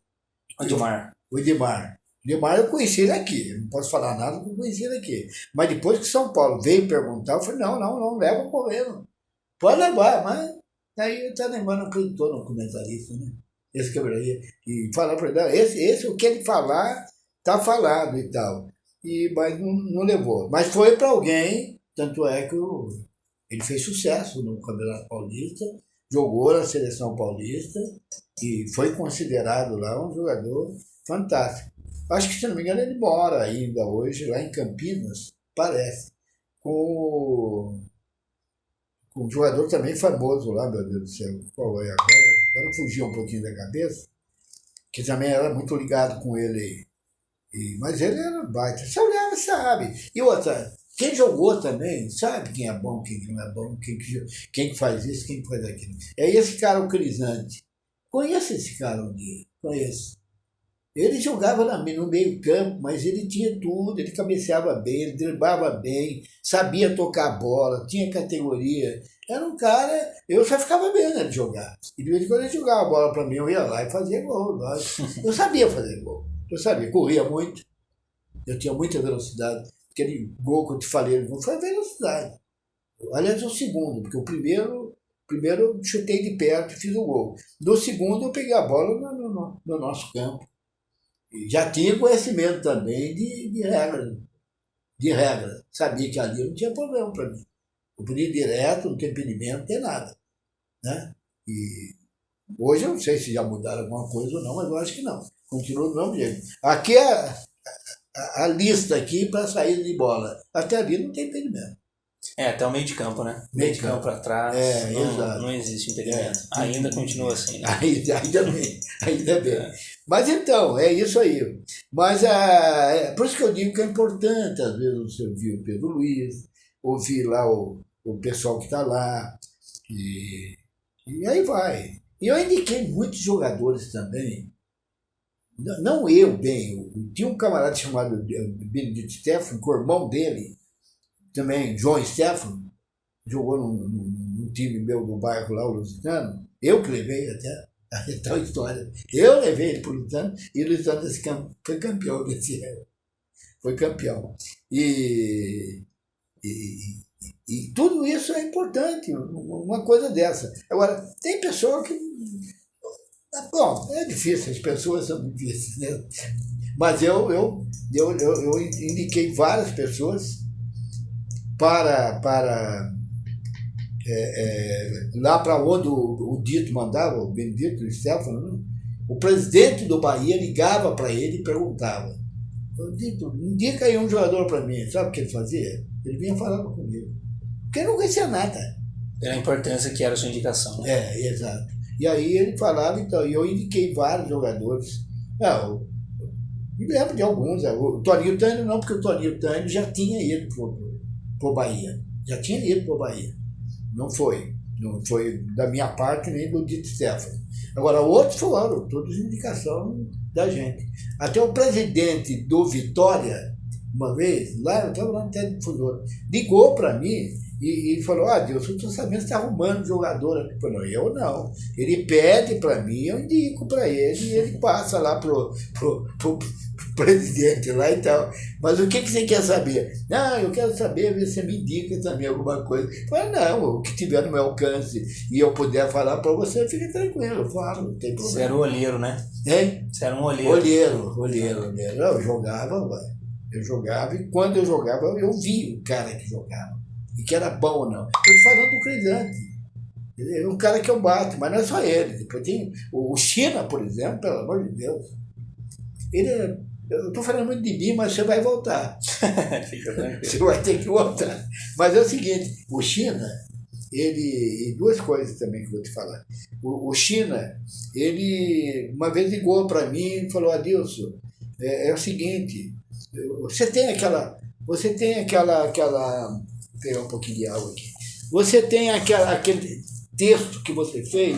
O Edmar. O Edmar. O Edmar eu conheci ele aqui. Eu não posso falar nada porque eu conheci ele aqui. Mas depois que São Paulo veio perguntar, eu falei, não, leva correndo. Pode levar, mas aí o Neymar não acreditou no comentarista, né? Esse quebraria. E falar para ele, esse o que ele falar, tá falado e tal. Mas não levou. Mas foi para alguém, tanto é que ele fez sucesso no Campeonato Paulista, jogou na Seleção Paulista e foi considerado lá um jogador fantástico. Acho que, se não me engano, ele mora ainda hoje lá em Campinas, parece, com um jogador também famoso lá, meu Deus do céu, qual é agora? Agora fugiu um pouquinho da cabeça, que também era muito ligado com ele. Mas ele era baita. Você olhava, sabe. E outra, quem jogou também, sabe quem é bom, quem não é bom, quem faz isso, quem faz aquilo. É esse cara, o Crisante. Conheço esse cara um dia, conheço. Ele jogava no meio campo, mas ele tinha tudo, ele cabeceava bem, ele driblava bem, sabia tocar a bola, tinha categoria. Era um cara, eu só ficava vendo ele jogar. E de vez em quando ele jogava a bola para mim, eu ia lá e fazia gol. Eu sabia fazer gol, corria muito, eu tinha muita velocidade. Aquele gol que eu te falei, foi a velocidade. Aliás, o segundo, porque o primeiro eu chutei de perto e fiz o gol. No segundo eu peguei a bola no nosso campo. Já tinha conhecimento também de regra. Sabia que ali não tinha problema para mim. Eu podia ir direto, não tem impedimento, não tem nada. Né? E hoje eu não sei se já mudaram alguma coisa ou não, mas eu acho que não. Continua do mesmo jeito. Aqui é a lista aqui para saída de bola. Até ali não tem impedimento. Até o meio de campo, né? Meio de campo para trás, não existe impedimento. Ainda continua assim, né? Ainda bem. Mas então, é isso aí. Mas por isso que eu digo que é importante, às vezes, você ouvir o Pedro Luiz, ouvir lá o pessoal que está lá, e aí vai. E eu indiquei muitos jogadores também, não eu bem, tinha um camarada chamado Benedito Stefano, com o irmão dele, também, João Stefano, jogou num time meu do bairro lá, o Lusitano. Eu que levei até a tal história. Eu levei ele para o Lusitano e o Lusitano foi campeão desse ano. Foi campeão. E tudo isso é importante, uma coisa dessa. Agora, tem pessoa que... Bom, é difícil, as pessoas são difíceis, né? Mas eu indiquei várias pessoas para lá para onde o Dito mandava, o Benedito Stefano, o presidente do Bahia ligava para ele e perguntava: Dito, indica aí um jogador para mim. Sabe o que ele fazia? Ele vinha falando comigo. Porque ele não conhecia nada. Pela importância que era a sua indicação. Né? Exato. E aí ele falava, então, e eu indiquei vários jogadores. Eu me lembro de alguns. O Toninho Tânio não, porque o Toninho Tânio já tinha ido pro Bahia. Já tinha ido pro Bahia. Não foi da minha parte nem do Dito Stefano. Agora, outros foram, todos indicação da gente. Até o presidente do Vitória, uma vez, lá, eu estava lá no Teledifusora, ligou para mim e falou: Deus, eu estou sabendo que você está arrumando jogador aqui. Eu falei: eu não. Ele pede para mim, eu indico para ele e ele passa lá pro presidente lá e tal. Mas o que você quer saber? Não, eu quero saber, ver se você me indica também alguma coisa. Eu falei: não, o que tiver no meu alcance e eu puder falar para você, fique tranquilo, eu falo, não tem problema. Você era o olheiro, né? Hein? Você era um olheiro. Olheiro. Eu jogava e quando eu jogava, eu vi o cara que jogava. E que era bom ou não. Eu estou falando do Crisante. Ele é um cara que eu bato, mas não é só ele. Depois tem o China, por exemplo, pelo amor de Deus. Eu estou falando muito de mim, mas você vai voltar. Você vai ter que voltar. Mas é o seguinte, o China, e duas coisas também que eu vou te falar. O China, ele uma vez ligou para mim e falou: Adilson, é o seguinte, você tem aquela. Vou pegar um pouquinho de água aqui. Você tem aquele texto que você fez,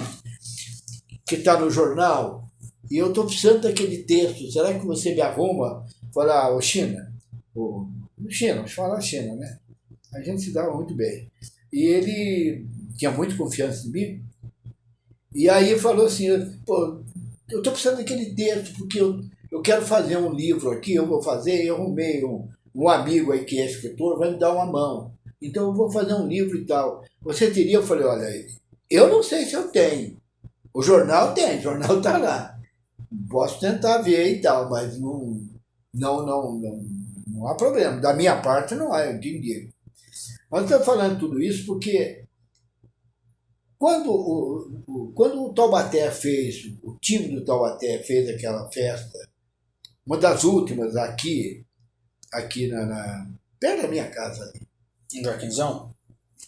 que está no jornal, e eu estou precisando daquele texto. Será que você me arruma? Falar: ô China, vamos falar China, né? A gente se dava muito bem. E ele tinha muita confiança em mim. E aí falou assim: pô, eu estou precisando daquele texto, porque eu quero fazer um livro aqui, eu vou fazer, eu arrumei um amigo aí que é escritor, vai me dar uma mão. Então eu vou fazer um livro e tal. Você teria? Eu falei: olha, eu não sei se eu tenho. O jornal tem, o jornal está lá. Posso tentar ver e tal, mas não há problema. Da minha parte não há, eu entendi. Mas estou falando tudo isso porque quando o Taubaté o time do Taubaté fez aquela festa, uma das últimas aqui perto da minha casa ali. Em Joaquinzão?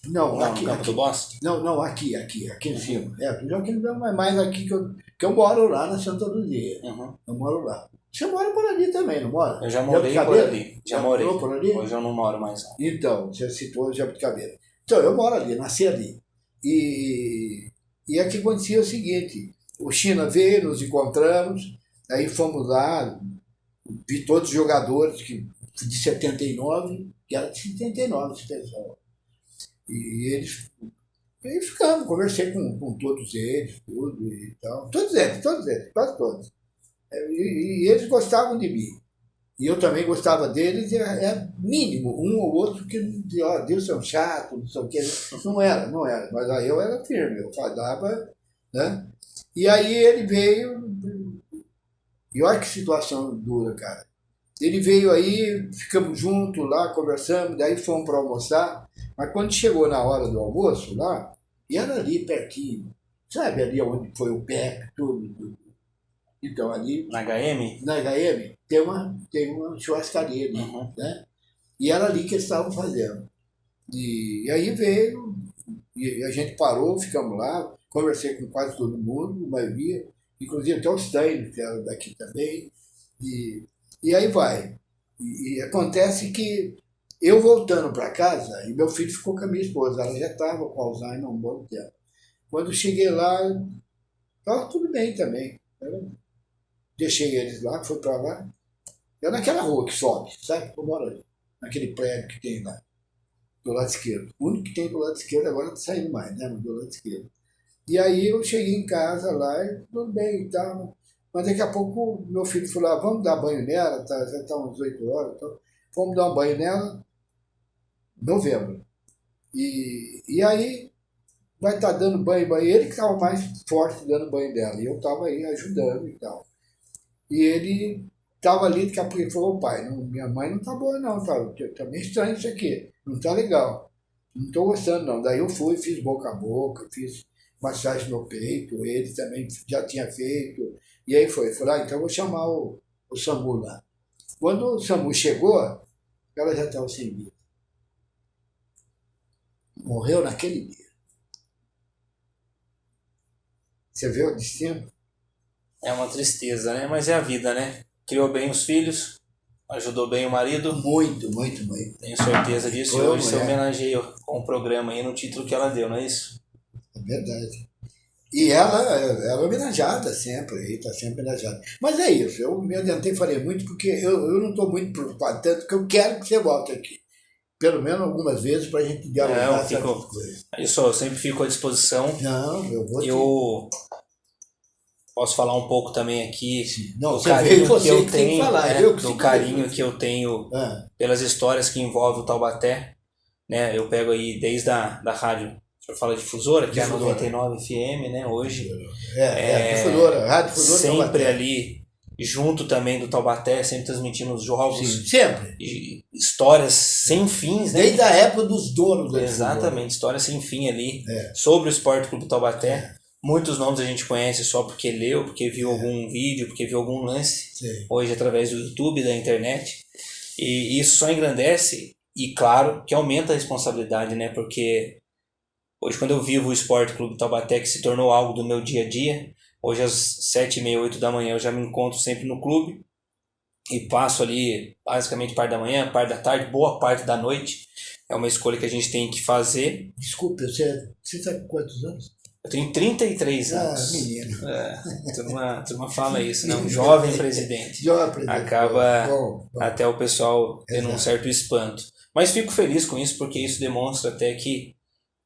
Não, aqui, no Campo do Bosque? Não, aqui em cima. Joaquinzão é mais aqui que eu moro lá na Santa Luzia. Uhum. Eu moro lá. Você mora por ali também, não mora? Eu já morei por ali. Já morei. Por ali? Hoje eu não moro mais. Então, você citou Jabuticabeira. Então, eu moro ali, nasci ali. E aqui acontecia o seguinte: o China veio, nos encontramos, aí fomos lá, vi todos os jogadores de 79, que era de 79 esse pessoal. E eles ficamos, conversei com todos eles, tudo e tal. Todos eles, quase todos. E eles gostavam de mim. E eu também gostava deles, é mínimo, um ou outro que dizia: Deus é um chato, não sei o quê. Não era. Mas aí eu era firme, eu falava, né? E aí ele veio, e olha que situação dura, cara. Ele veio aí, ficamos juntos lá, conversamos, daí fomos para almoçar. Mas quando chegou na hora do almoço lá, e era ali pertinho, sabe, ali onde foi o PEC, tudo. Então ali... Na HM? Na HM tem uma churrascaria ali, uhum. Né? E era ali que eles estavam fazendo. E aí veio, e a gente parou, ficamos lá, conversei com quase todo mundo, a maioria, inclusive até os Taylor, que eram daqui também. E aí vai. E acontece que eu voltando para casa, e meu filho ficou com a minha esposa, ela já estava com Alzheimer há um bom tempo. Quando cheguei lá, estava tudo bem também. Deixei eles lá, fui para lá. É naquela rua que sobe, sabe? Eu moro ali, naquele prédio que tem lá, do lado esquerdo. O único que tem do lado esquerdo agora está saindo mais, né? Do lado esquerdo. E aí eu cheguei em casa lá, e tudo bem e tal. Mas daqui a pouco meu filho falou: vamos dar banho nela, já está umas 8 horas. Então, fomos dar um banho nela em novembro. E aí vai estar dando banho. Ele que estava mais forte dando banho dela. E eu estava aí ajudando e tal. E ele estava ali, daqui a pouco ele falou: pai, minha mãe não está boa não, tá meio estranho isso aqui. não está legal. Não estou gostando, não. Daí eu fui, fiz boca a boca, fiz massagem no peito, ele também já tinha feito. E aí falei, então eu vou chamar o SAMU lá. Quando o SAMU chegou, ela já estava sem vida. Morreu naquele dia. Você vê o destino? É uma tristeza, né? Mas é a vida, né? Criou bem os filhos, ajudou bem o marido. Muito, muito, muito. Tenho certeza disso. E hoje você homenageia com o programa aí no título que ela deu, não é isso? É verdade. E ela é homenageada sempre, está sempre homenageada. Mas é isso, eu me adiantei e falei muito, porque eu não estou muito preocupado tanto, porque eu quero que você volte aqui. Pelo menos algumas vezes para a gente dialogar essas coisas. Eu sempre fico à disposição. Não, eu vou Eu posso falar um pouco também aqui não, do carinho que eu que tenho, falar, né, do carinho que eu tenho pelas histórias que envolvem o Taubaté. Né? Eu pego aí desde a rádio, o senhor fala difusora, que é a 99 FM, né? Hoje. Difusora, rádio difusora. Sempre Taubaté. Ali, junto também do Taubaté, sempre transmitindo os jogos. Sim, sempre. Histórias sem fins, né? Desde a época dos donos da Exatamente, histórias sem fim ali, sobre o Esporte Clube Taubaté. Muitos nomes a gente conhece só porque leu, porque viu algum vídeo, porque viu algum lance. Sim. Hoje através do YouTube, da internet. E isso só engrandece e, claro, que aumenta a responsabilidade, né? Porque hoje, quando eu vivo o Esporte Clube Taubaté, que se tornou algo do meu dia a dia, hoje às 7h30, 8 da manhã eu já me encontro sempre no clube e passo ali basicamente parte da manhã, parte da tarde, boa parte da noite. É uma escolha que a gente tem que fazer. Desculpe, você está com quantos anos? Eu tenho 33 anos. Menino. A turma fala isso, né? Um jovem presidente. Acaba até o pessoal tendo um certo espanto. Mas fico feliz com isso, porque isso demonstra até que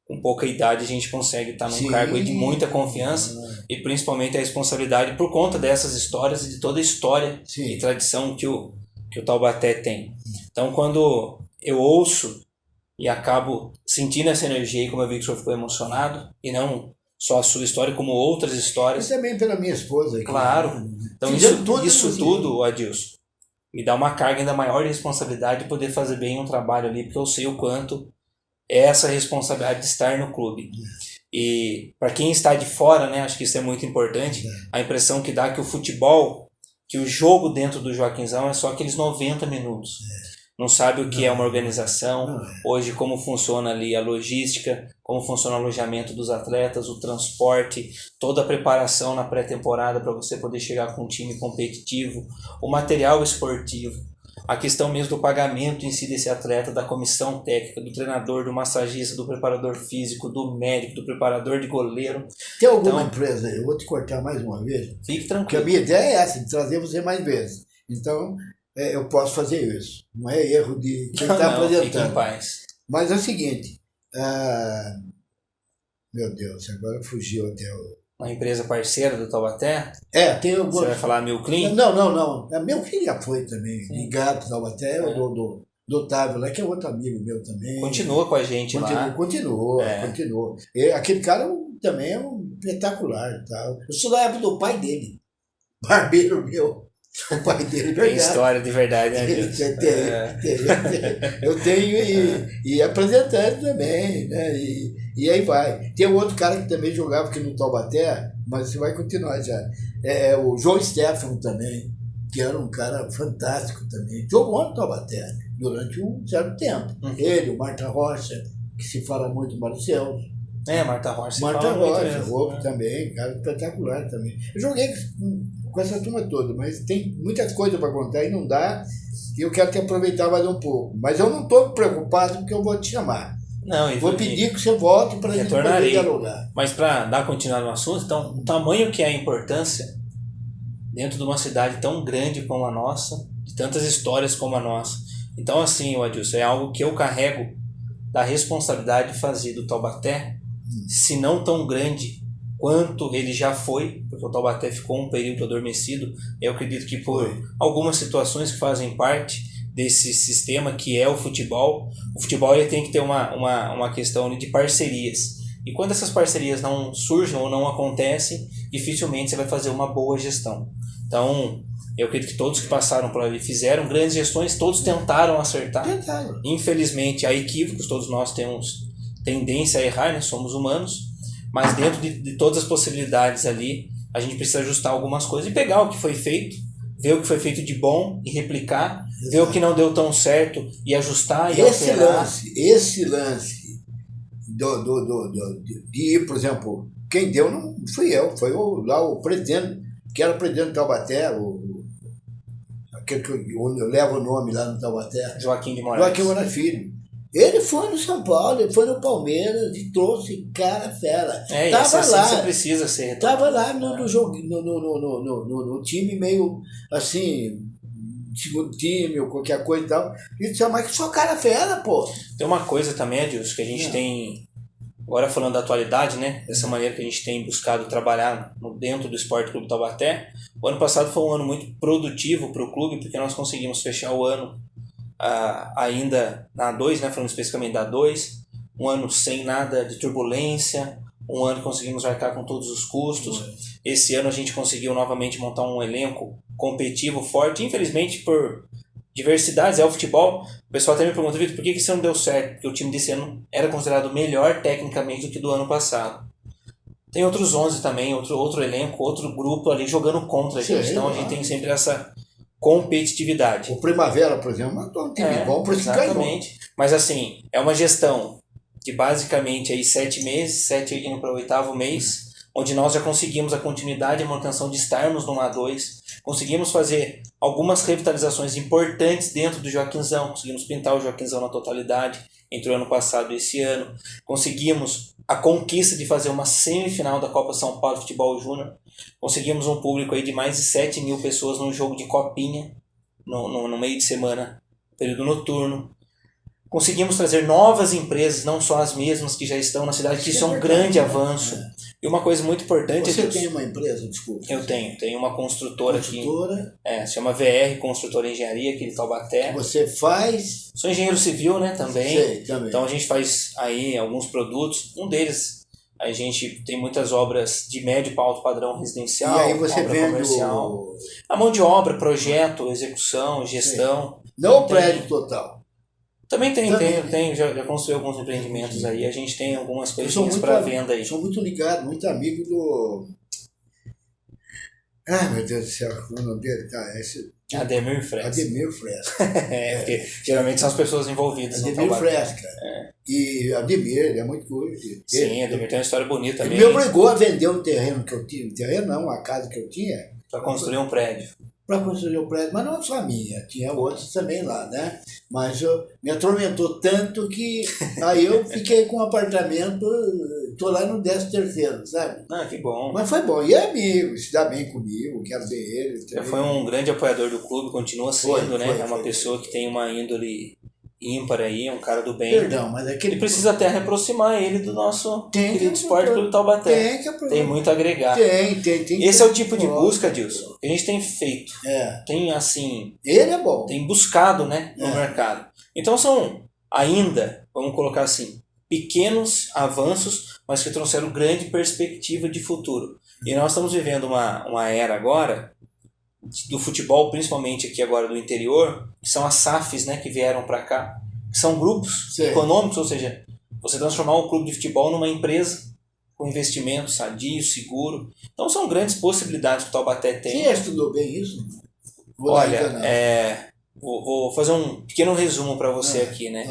com pouca idade a gente consegue estar num cargo de muita confiança e principalmente a responsabilidade por conta dessas histórias e de toda a história e tradição que o Taubaté tem. Então, quando eu ouço e acabo sentindo essa energia, e como eu vi que o senhor ficou emocionado, e não só a sua história, como outras histórias. E também pela minha esposa. Aqui. Claro. Então, isso tudo, Adilson, me dá uma carga ainda maior de responsabilidade de poder fazer bem um trabalho ali, porque eu sei o quanto é essa responsabilidade de estar no clube. E para quem está de fora, né, acho que isso é muito importante, a impressão que dá que o futebol, que o jogo dentro do Joaquinzão é só aqueles 90 minutos. Não sabe o que é uma organização, hoje como funciona ali a logística, como funciona o alojamento dos atletas, o transporte, toda a preparação na pré-temporada para você poder chegar com um time competitivo, o material esportivo, a questão mesmo do pagamento em si desse atleta, da comissão técnica, do treinador, do massagista, do preparador físico, do médico, do preparador de goleiro. Tem alguma empresa, eu vou te cortar mais uma vez, fique tranquilo. Porque a minha ideia é essa, de trazer você mais vezes. Então, eu posso fazer isso. Não é erro de quem está apresentando. Fique em paz. Mas é o seguinte, meu Deus, agora fugiu até o... Uma empresa parceira do Taubaté? Tem alguma... Você vai falar Milclean? Não. A Milclean já foi também. Ligado ao Taubaté, do Otávio lá, que é outro amigo meu também. Continua com a gente lá. Continua. Aquele cara também é um espetacular. Tá? Eu sou da época do pai dele. Barbeiro meu. O pai dele, tem história de verdade, né? Eu tenho e apresentando também, né? E aí vai. Tem um outro cara que também jogava aqui no Taubaté, mas você vai continuar já. O João Stefano também, que era um cara fantástico também. Jogou no Taubaté durante um certo tempo. Ele, o Marta Rocha, que se fala muito, Marcelo. Marta Rocha. Marta Rocha, outro também, cara espetacular também. Eu joguei com essa turma toda, mas tem muitas coisas para contar e não dá, e eu quero te aproveitar mais um pouco. Mas eu não estou preocupado porque eu vou te chamar. Vou pedir que você volte para a gente poder dialogar. Mas para dar continuidade no assunto, então, o tamanho que é a importância dentro de uma cidade tão grande como a nossa, de tantas histórias como a nossa. Então, assim, Adilson, é algo que eu carrego da responsabilidade de fazer do Taubaté, se não tão grande quanto ele já foi, porque o Taubaté ficou um período adormecido. Eu acredito que por algumas situações que fazem parte desse sistema que é o futebol ele tem que ter uma questão de parcerias. E quando essas parcerias não surgem ou não acontecem, dificilmente você vai fazer uma boa gestão. Então, Eu acredito que todos que passaram por ali fizeram grandes gestões, todos tentaram acertar. Infelizmente, há equívocos, todos nós temos tendência a errar, né? Somos humanos, mas dentro de todas as possibilidades ali, a gente precisa ajustar algumas coisas e pegar o que foi feito, ver o que foi feito de bom e replicar, ver o que não deu tão certo e ajustar e alterar. Esse lance de ir, por exemplo, quem deu não fui eu, foi o presidente, que era o presidente do Taubaté, aquele que eu levo o nome lá no Taubaté. Joaquim de Moraes Filho. Ele foi no São Paulo, ele foi no Palmeiras e trouxe cara fera. Tava assim lá. Você precisa ser. Tava lá no jogo, no time meio assim, segundo time ou qualquer coisa e tal. E disse, mas que só cara fera, pô. Tem uma coisa também, Adilson, que a gente tem, agora falando da atualidade, né? Dessa maneira que a gente tem buscado trabalhar dentro do Esporte Clube Taubaté. O ano passado foi um ano muito produtivo para o clube, porque nós conseguimos fechar o ano ainda na A2, né, falando especificamente da A2, um ano sem nada de turbulência, um ano que conseguimos arcar com todos os custos. Esse ano a gente conseguiu novamente montar um elenco competitivo, forte, infelizmente por diversidades, é o futebol. O pessoal até me pergunta, Vitor, por que isso não deu certo? Porque o time desse ano era considerado melhor tecnicamente do que do ano passado. Tem outros 11 também, outro elenco, outro grupo ali jogando contra a gente, então a gente tem sempre essa competitividade. O Primavera, por exemplo, matou um time bom, por isso que ganhou. Mas assim, é uma gestão de basicamente aí 7 meses, 7 indo para o 8º mês, onde nós já conseguimos a continuidade e a manutenção de estarmos no A2, conseguimos fazer algumas revitalizações importantes dentro do Joaquinzão, conseguimos pintar o Joaquinzão na totalidade entre o ano passado e esse ano, conseguimos a conquista de fazer uma semifinal da Copa São Paulo Futebol Júnior, conseguimos um público aí de mais de 7 mil pessoas num jogo de copinha, no meio de semana, período noturno. Conseguimos trazer novas empresas, não só as mesmas que já estão na cidade, que isso é um grande avanço. E uma coisa muito importante... Você tem uma empresa, desculpa? Eu tenho uma construtora aqui. Se chama VR, Construtora Engenharia, aqui de Taubaté. Você faz... Sou engenheiro civil, né, também. Sei, também. Então a gente faz aí alguns produtos. Um deles, a gente tem muitas obras de médio para alto padrão residencial. E aí você obra vende comercial. A mão de obra, projeto, execução, gestão. Não o prédio total. Também tem, já construí alguns empreendimentos aí, a gente tem algumas coisinhas para venda aí. Sou muito ligado, muito amigo do... Ai, meu Deus do céu, o nome dele, cara, Ademir Fresca. Ademir Fresca. Porque geralmente são as pessoas envolvidas no Ademir Fresca. E Ademir, ele é muito coisa. Sim, Ademir tem uma história bonita também. Ele me obrigou a vender um terreno que eu tinha, uma casa que eu tinha. Para construir um prédio. Para construir o prédio, mas não só a minha, tinha outros também lá, né? Mas me atormentou tanto que aí eu fiquei com um apartamento, tô lá no 13º, sabe? Ah, que bom. Mas foi bom, e é amigo, se dá bem comigo, quero ver ele. Já foi um grande apoiador do clube, continua sendo, né? É uma pessoa que tem uma índole ímpar aí, um cara do bem. Perdão, mas aquele... E precisa até reaproximar ele do nosso querido Esporte Clube Taubaté. Tem muito a agregar. Tem. Esse é o tipo de busca, Dilson, que a gente tem feito. Tem assim... Ele é bom. Tem buscado, né, no mercado. Então são ainda, vamos colocar assim, pequenos avanços, mas que trouxeram grande perspectiva de futuro. E nós estamos vivendo uma era agora do futebol, principalmente aqui agora do interior, que são as SAFs, né, que vieram para cá, que são grupos econômicos, ou seja, você transformar um clube de futebol numa empresa com investimento sadio, seguro. Então são grandes possibilidades que o Taubaté tem. Você estudou bem isso? Olha, vou fazer um pequeno resumo para você aqui, né?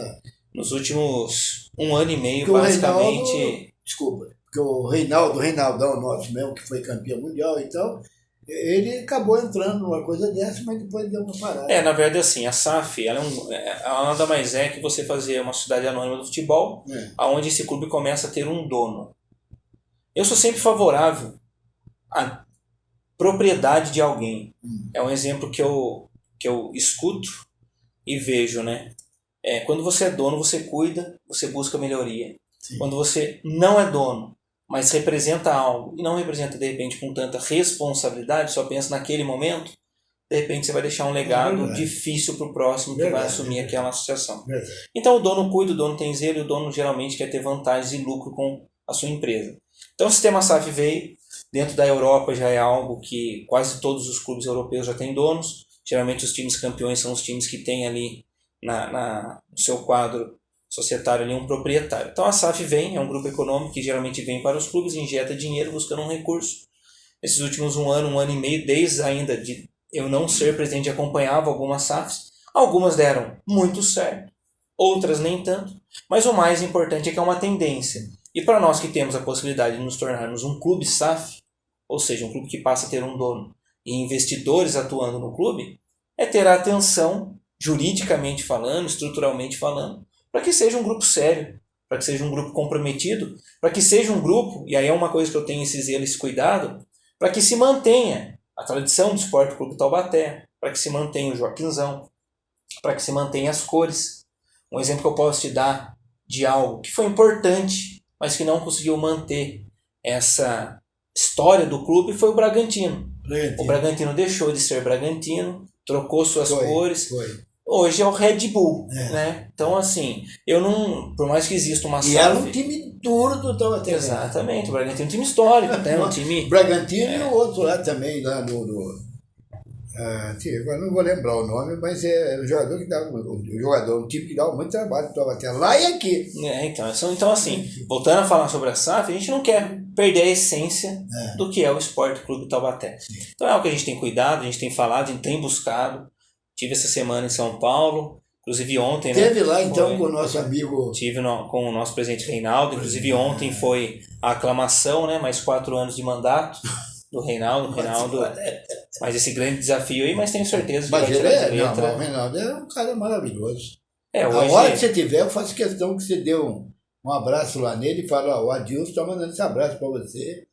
Nos últimos 1 ano e meio, porque basicamente... Desculpa, porque o Reinaldão nosso mesmo, que foi campeão mundial e tal... Ele acabou entrando numa coisa dessa, mas depois deu uma parada. Na verdade, assim, a SAF, ela nada mais é que você fazer uma sociedade anônima do futebol, onde esse clube começa a ter um dono. Eu sou sempre favorável à propriedade de alguém. É um exemplo que eu escuto e vejo, né? Quando você é dono, você cuida, você busca melhoria. Sim. Quando você não é dono, mas representa algo, e não representa, de repente, com tanta responsabilidade, só pensa naquele momento, de repente você vai deixar um legado difícil para o próximo que vai assumir aquela associação. Então o dono cuida, o dono tem zelo, e o dono geralmente quer ter vantagens e lucro com a sua empresa. Então o sistema SAF veio, dentro da Europa já é algo que quase todos os clubes europeus já têm donos, geralmente os times campeões são os times que têm ali no seu quadro societário ali um proprietário. Então a SAF vem, é um grupo econômico que geralmente vem para os clubes, injeta dinheiro buscando um recurso. Esses últimos um ano e meio, desde ainda de eu não ser presidente, acompanhava algumas SAFs, algumas deram muito certo, outras nem tanto, mas o mais importante é que é uma tendência. E para nós que temos a possibilidade de nos tornarmos um clube SAF, ou seja, um clube que passa a ter um dono e investidores atuando no clube, é ter a atenção, juridicamente falando, estruturalmente falando, para que seja um grupo sério, para que seja um grupo comprometido, para que seja um grupo, e aí é uma coisa que eu tenho esse zelo, esse cuidado, para que se mantenha a tradição do Esporte Clube Taubaté, para que se mantenha o Joaquinzão, para que se mantenha as cores. Um exemplo que eu posso te dar de algo que foi importante, mas que não conseguiu manter essa história do clube foi o Bragantino. O Bragantino deixou de ser Bragantino, trocou suas cores. Hoje é o Red Bull, né? Então, assim, eu não... Por mais que exista uma SAF... E era um time duro do Taubaté. Exatamente, o Bragantino é um time histórico, né? Um time... Bragantino e o outro lá também, lá agora não vou lembrar o nome, mas é o jogador que dava... um time que dava muito trabalho do Taubaté, lá e aqui. Então, assim, voltando a falar sobre a SAF, a gente não quer perder a essência do que é o Esporte Clube Taubaté. Então é o que a gente tem cuidado, a gente tem falado, a gente tem buscado. Tive essa semana em São Paulo, inclusive ontem, Teve lá então com o nosso amigo... Tive com o nosso presidente Reinaldo, inclusive ontem foi a aclamação, né? Mais 4 anos de mandato do Reinaldo, mas esse grande desafio aí, mas tenho certeza que vai tirar de letra. O Reinaldo é um cara maravilhoso. Hoje... A hora que você tiver, eu faço questão que você dê um abraço lá nele e fala, o Adilson está mandando esse abraço para você.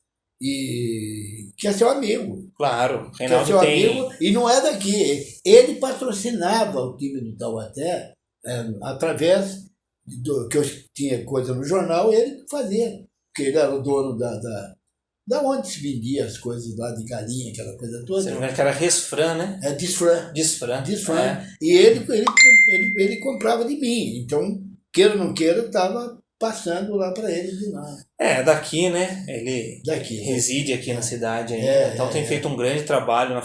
E que é seu amigo. Claro, Reinaldo que é seu amigo, e não é daqui. Ele patrocinava o time do Taubaté através do que eu tinha coisa no jornal, ele fazia. Porque ele era o dono da onde se vendia as coisas lá de galinha, aquela coisa toda. Você não lembra que era Resfran, né? Disfran. É. E ele comprava de mim. Então, queira ou não queira, estava passando lá para ele de lá. Daqui, né? Ele reside aqui na cidade ainda. Então tem feito um grande trabalho na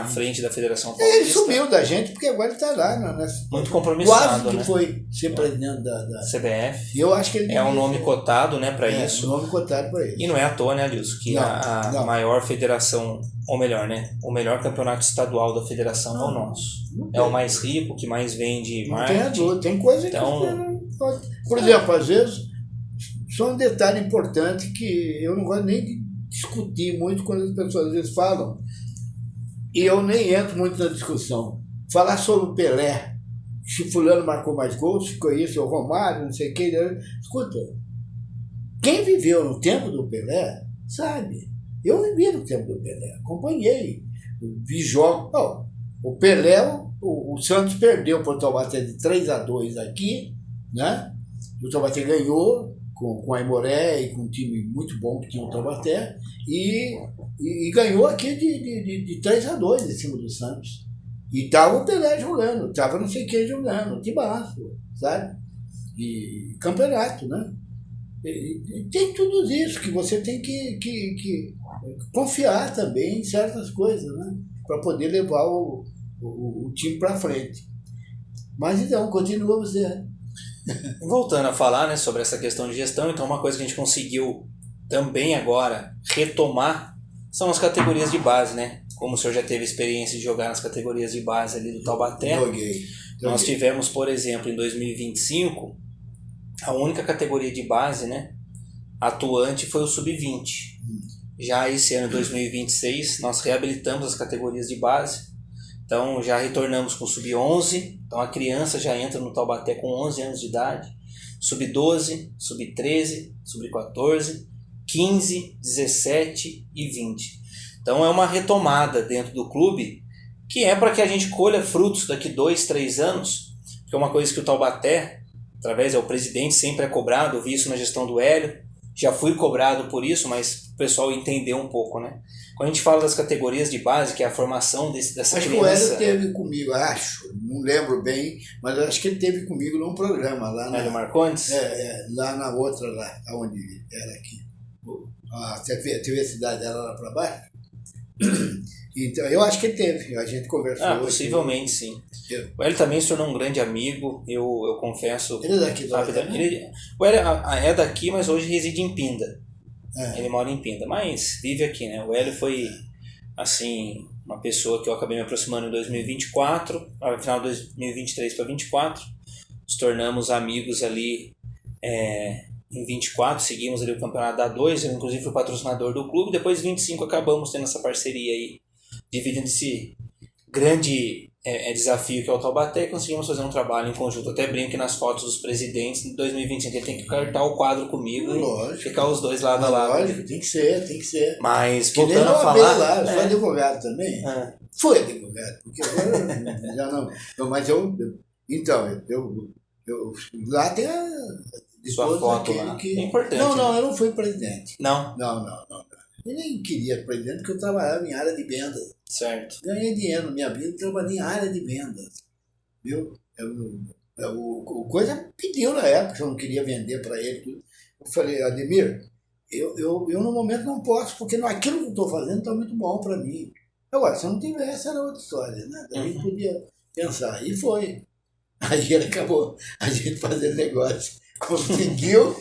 frente da Federação Paulista. Ele sumiu da gente porque agora ele está lá. Muito compromissado, quase que foi ser presidente da CBF. Eu acho que ele é um nome cotado, né, para isso. Um nome cotado para isso. E não é à toa, né, Adilson, que a maior federação, ou melhor, né, o melhor campeonato estadual da federação é o nosso. É o mais rico, que mais vende marketing. Tem coisa que por exemplo, às vezes, só um detalhe importante que eu não gosto nem de discutir muito quando as pessoas às vezes falam, e eu nem entro muito na discussão. Falar sobre o Pelé, se fulano marcou mais gols, ficou isso, o Romário, não sei o que. Escuta, quem viveu no tempo do Pelé, sabe? Eu vivi no tempo do Pelé, acompanhei, vi jogos. O Pelé, o Santos perdeu para o Taubaté de 3-2 aqui, né? O Taubaté ganhou com a Aimoré e com um time muito bom que tinha o Taubaté e ganhou aqui de 3-2 em cima do Santos. E estava o Pelé jogando, estava não sei quem jogando, de baixo, sabe? E campeonato, né? E tem tudo isso que você tem que confiar também em certas coisas, né? Para poder levar o time para frente. Mas então, continua você. Voltando a falar, né, sobre essa questão de gestão, então uma coisa que a gente conseguiu também agora retomar são as categorias de base, né? Como o senhor já teve experiência de jogar nas categorias de base ali do Taubaté. Joguei. Nós tivemos, por exemplo, em 2025, a única categoria de base, né, atuante foi o Sub-20. Já esse ano, 2026, nós reabilitamos as categorias de base. Então já retornamos com o Sub-11, então a criança já entra no Taubaté com 11 anos de idade, Sub-12, Sub-13, Sub-14, 15, 17 e 20. Então é uma retomada dentro do clube, que é para que a gente colha frutos daqui 2, 3 anos, porque é uma coisa que o Taubaté, através do presidente, sempre é cobrado, eu vi isso na gestão do Hélio, já fui cobrado por isso, mas o pessoal entendeu um pouco, né? Quando a gente fala das categorias de base, que é a formação dessa acho criança... Acho que o Hélio teve comigo, não lembro bem, mas acho que ele teve comigo num programa lá Hélio Marcondes? Lá na outra, lá onde era aqui. a TV Cidade era lá para baixo. Então, eu acho que ele teve, a gente conversou. Possivelmente sim. O Hélio também se tornou um grande amigo, eu confesso. Ele é daqui do Taubaté, né? O Hélio é daqui, mas hoje reside em Pinda. Ele mora em Pinda, mas vive aqui, né? O Hélio foi, assim, uma pessoa que eu acabei me aproximando em 2024, no final de 2023 para 2024. Nos tornamos amigos ali em 24, seguimos ali o campeonato da A2, eu inclusive fui patrocinador do clube. Depois em 25 acabamos tendo essa parceria aí, dividindo esse grande desafio que é o Taubaté, e conseguimos fazer um trabalho em conjunto. Até brinco que nas fotos dos presidentes em 2025 ele tem que cartar o quadro comigo. Lógico. E ficar os dois lado a lado. Lógico, tem que ser. Mas que voltando nem a falar... lá, eu sou advogado também. Fui advogado, porque agora já não. Mas eu lá tem a... Sua foto lá. É importante. Não, eu não fui presidente. Não? Não. Eu nem queria presidente porque eu trabalhava em área de vendas. Certo. Ganhei dinheiro na minha vida, trabalhei em área de vendas. Viu? O Coisa pediu na época que eu não queria vender para ele. Tudo. Eu falei, Ademir, eu no momento não posso, porque aquilo que eu estou fazendo está muito bom para mim. Agora, se eu não tivesse, era outra história. Né? Daí podia pensar. E foi. Aí ele acabou a gente fazendo negócio. Conseguiu.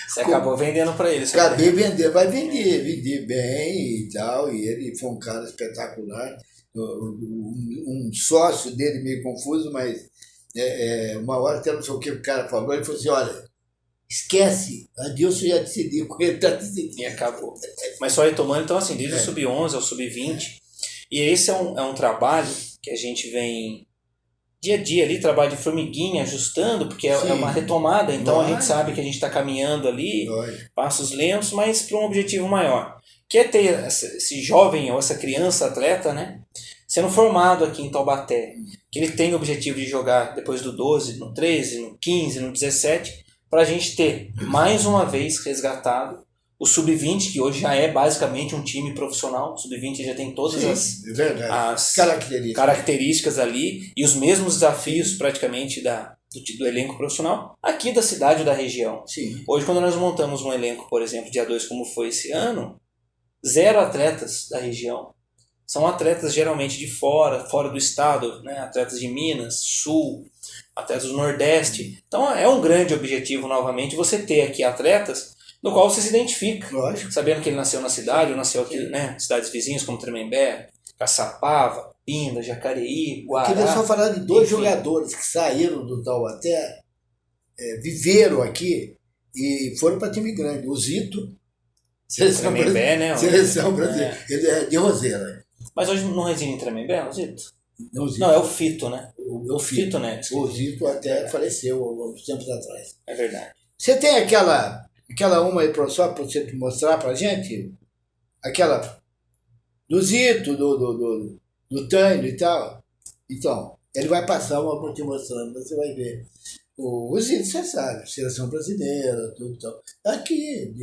Você acabou vendendo para ele. Acabei vendendo, mas vendi bem e tal. E ele foi um cara espetacular. Um sócio dele meio confuso, mas uma hora até não sei o que o cara falou. Ele falou assim: olha, esquece, Adilson já decidiu com ele, tá decidindo. E acabou. Mas só retomando, então, assim, desde o sub-11 ao sub-20. E esse é um trabalho que a gente vem dia a dia ali, trabalho de formiguinha, ajustando, porque é uma retomada, então a gente sabe que a gente está caminhando ali, passos lentos, mas para um objetivo maior, que é ter esse jovem ou essa criança atleta, né, sendo formado aqui em Taubaté, que ele tem o objetivo de jogar depois do 12, no 13, no 15, no 17, para a gente ter mais uma vez resgatado o Sub-20, que hoje já é basicamente um time profissional. O Sub-20 já tem todas as características ali e os mesmos desafios praticamente do elenco profissional aqui da cidade ou da região. Sim. Hoje, quando nós montamos um elenco, por exemplo, de A2 como foi esse ano, 0 atletas da região. São atletas geralmente de fora do estado, né? Atletas de Minas, Sul, atletas do Nordeste. Então é um grande objetivo novamente você ter aqui atletas no qual você se identifica, sabendo que ele nasceu na cidade, ou nasceu aqui, né, cidades vizinhas como Tremembé, Caçapava, Pinda, Jacareí, Guará. Eu queria só falar de dois jogadores que saíram do Taubaté, viveram aqui e foram para time grande. O Zito, seleção brasileira, ele é de Roseira. Mas hoje não reside em Tremembé, o Zito? Não, é o Fito, né? O Fito, né? O Zito até faleceu há uns tempos atrás. É verdade. Você tem aquela uma aí, só para você mostrar para a gente? Aquela do Zito, do Tânio e tal. Então, ele vai passar uma para te mostrando, você vai ver. O Zito, você sabe, seleção brasileira, tudo e tal. Aqui,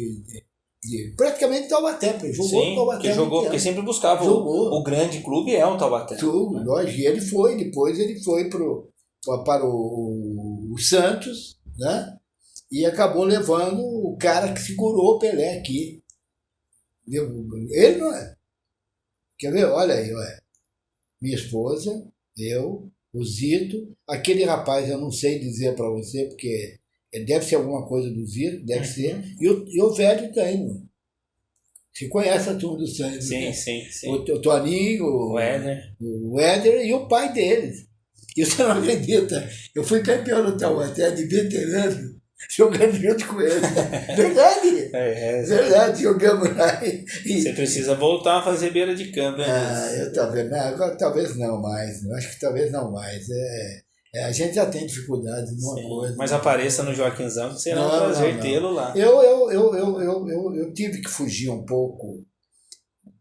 praticamente Taubaté, jogou no Taubaté. Que jogou, porque sempre buscava o grande clube é o Taubaté. Tudo, lógico. E ele foi, depois ele foi para o Santos, né? E acabou levando o cara que segurou o Pelé aqui. Ele não é. Quer ver? Olha aí, olha. Minha esposa, eu, o Zito, aquele rapaz, eu não sei dizer para você, porque deve ser alguma coisa do Zito, deve ser. E o velho Tânio. Você conhece a turma do Santos? Sim, né? sim. O Toninho, o Éder e o pai deles. E você não acredita, eu fui campeão no Taubaté de veterano, jogando junto com ele. Verdade. Verdade, jogamos lá. Você precisa voltar a fazer beira de campo, né? Eu agora talvez não mais. Eu acho que talvez não mais. A gente já tem dificuldade numa coisa. Mas apareça no Joaquinzão, que será um prazer tê-lo lá. Eu tive que fugir um pouco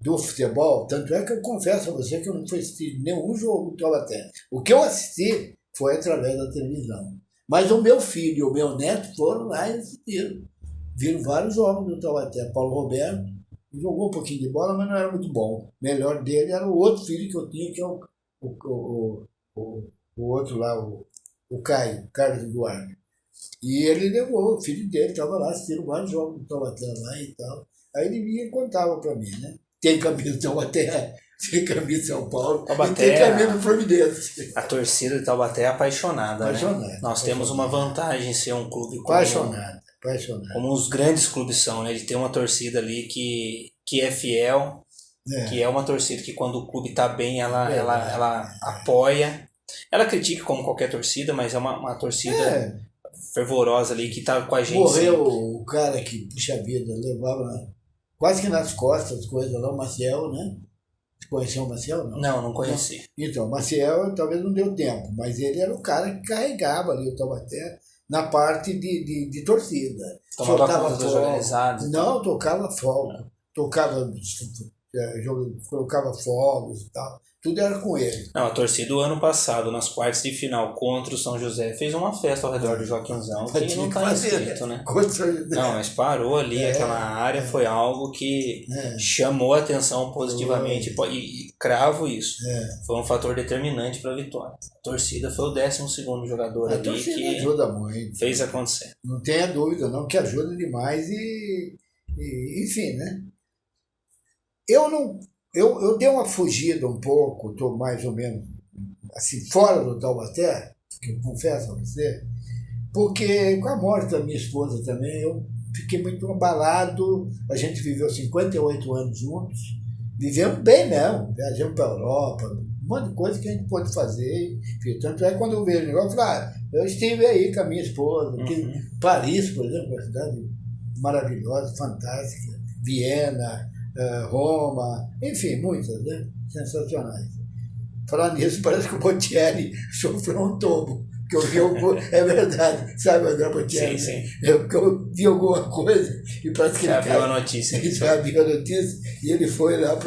do futebol, tanto é que eu confesso a você que eu não fui assistir nenhum jogo do Taubaté. O que eu assisti foi através da televisão. Mas o meu filho e o meu neto foram lá e assistiram. Viram vários jogos do Taubaté. Paulo Roberto jogou um pouquinho de bola, mas não era muito bom. O melhor dele era o outro filho que eu tinha, que é o outro lá, o Caio, Carlos Eduardo. E ele levou, o filho dele estava lá assistindo vários jogos do Taubaté lá e tal. Aí ele vinha e contava para mim, né? Tem camisa do Taubaté, tem camisa de São Paulo, Taubaté, e tem camisa do Fluminense. A torcida de Taubaté é apaixonada, Apaixonada, né? Nós temos uma vantagem em ser um clube Apaixonado. Como os grandes clubes são, né? De ter uma torcida ali que é fiel, que é uma torcida que quando o clube está bem, ela apoia. Ela critica como qualquer torcida, mas é uma torcida fervorosa ali que está com a gente. Morreu sempre. O cara que, puxa vida, levava quase que nas costas as coisas lá, o Maciel, né? Você conheceu o Maciel? Não conheci. Então, o Maciel talvez não deu tempo, mas ele era o cara que carregava ali o Taubaté na parte de torcida. Tomava conta dos organizados? Não, tocava fogo. Colocava fogos e tal. Tudo era com ele. Não, a torcida do ano passado, nas quartas de final contra o São José, fez uma festa ao redor do Joaquinzão, que não está inscrito, né? Não, mas parou ali, aquela área foi algo que chamou a atenção positivamente e cravo isso. Foi um fator determinante para a vitória. A torcida foi o 12º jogador ali que ajuda muito. Fez acontecer. Não tenha dúvida, não, que ajuda demais e enfim, né? Eu dei uma fugida um pouco, estou mais ou menos assim, fora do Taubaté, que eu confesso a você, porque com a morte da minha esposa também, eu fiquei muito abalado. A gente viveu 58 anos juntos, vivemos bem mesmo, viajamos para a Europa, um monte de coisa que a gente pôde fazer. Tanto é que quando eu vejo o negócio, eu falo, eu estive aí com a minha esposa, Paris, por exemplo, uma cidade maravilhosa, fantástica, Viena, Roma, enfim, muitas, né? Sensacionais. Falando nisso, parece que o Bocelli sofreu um tombo. Que eu vi é verdade, sabe, André Bocelli? Sim. Porque eu vi alguma coisa e parece que já viu a notícia. Ele já viu a notícia e ele foi lá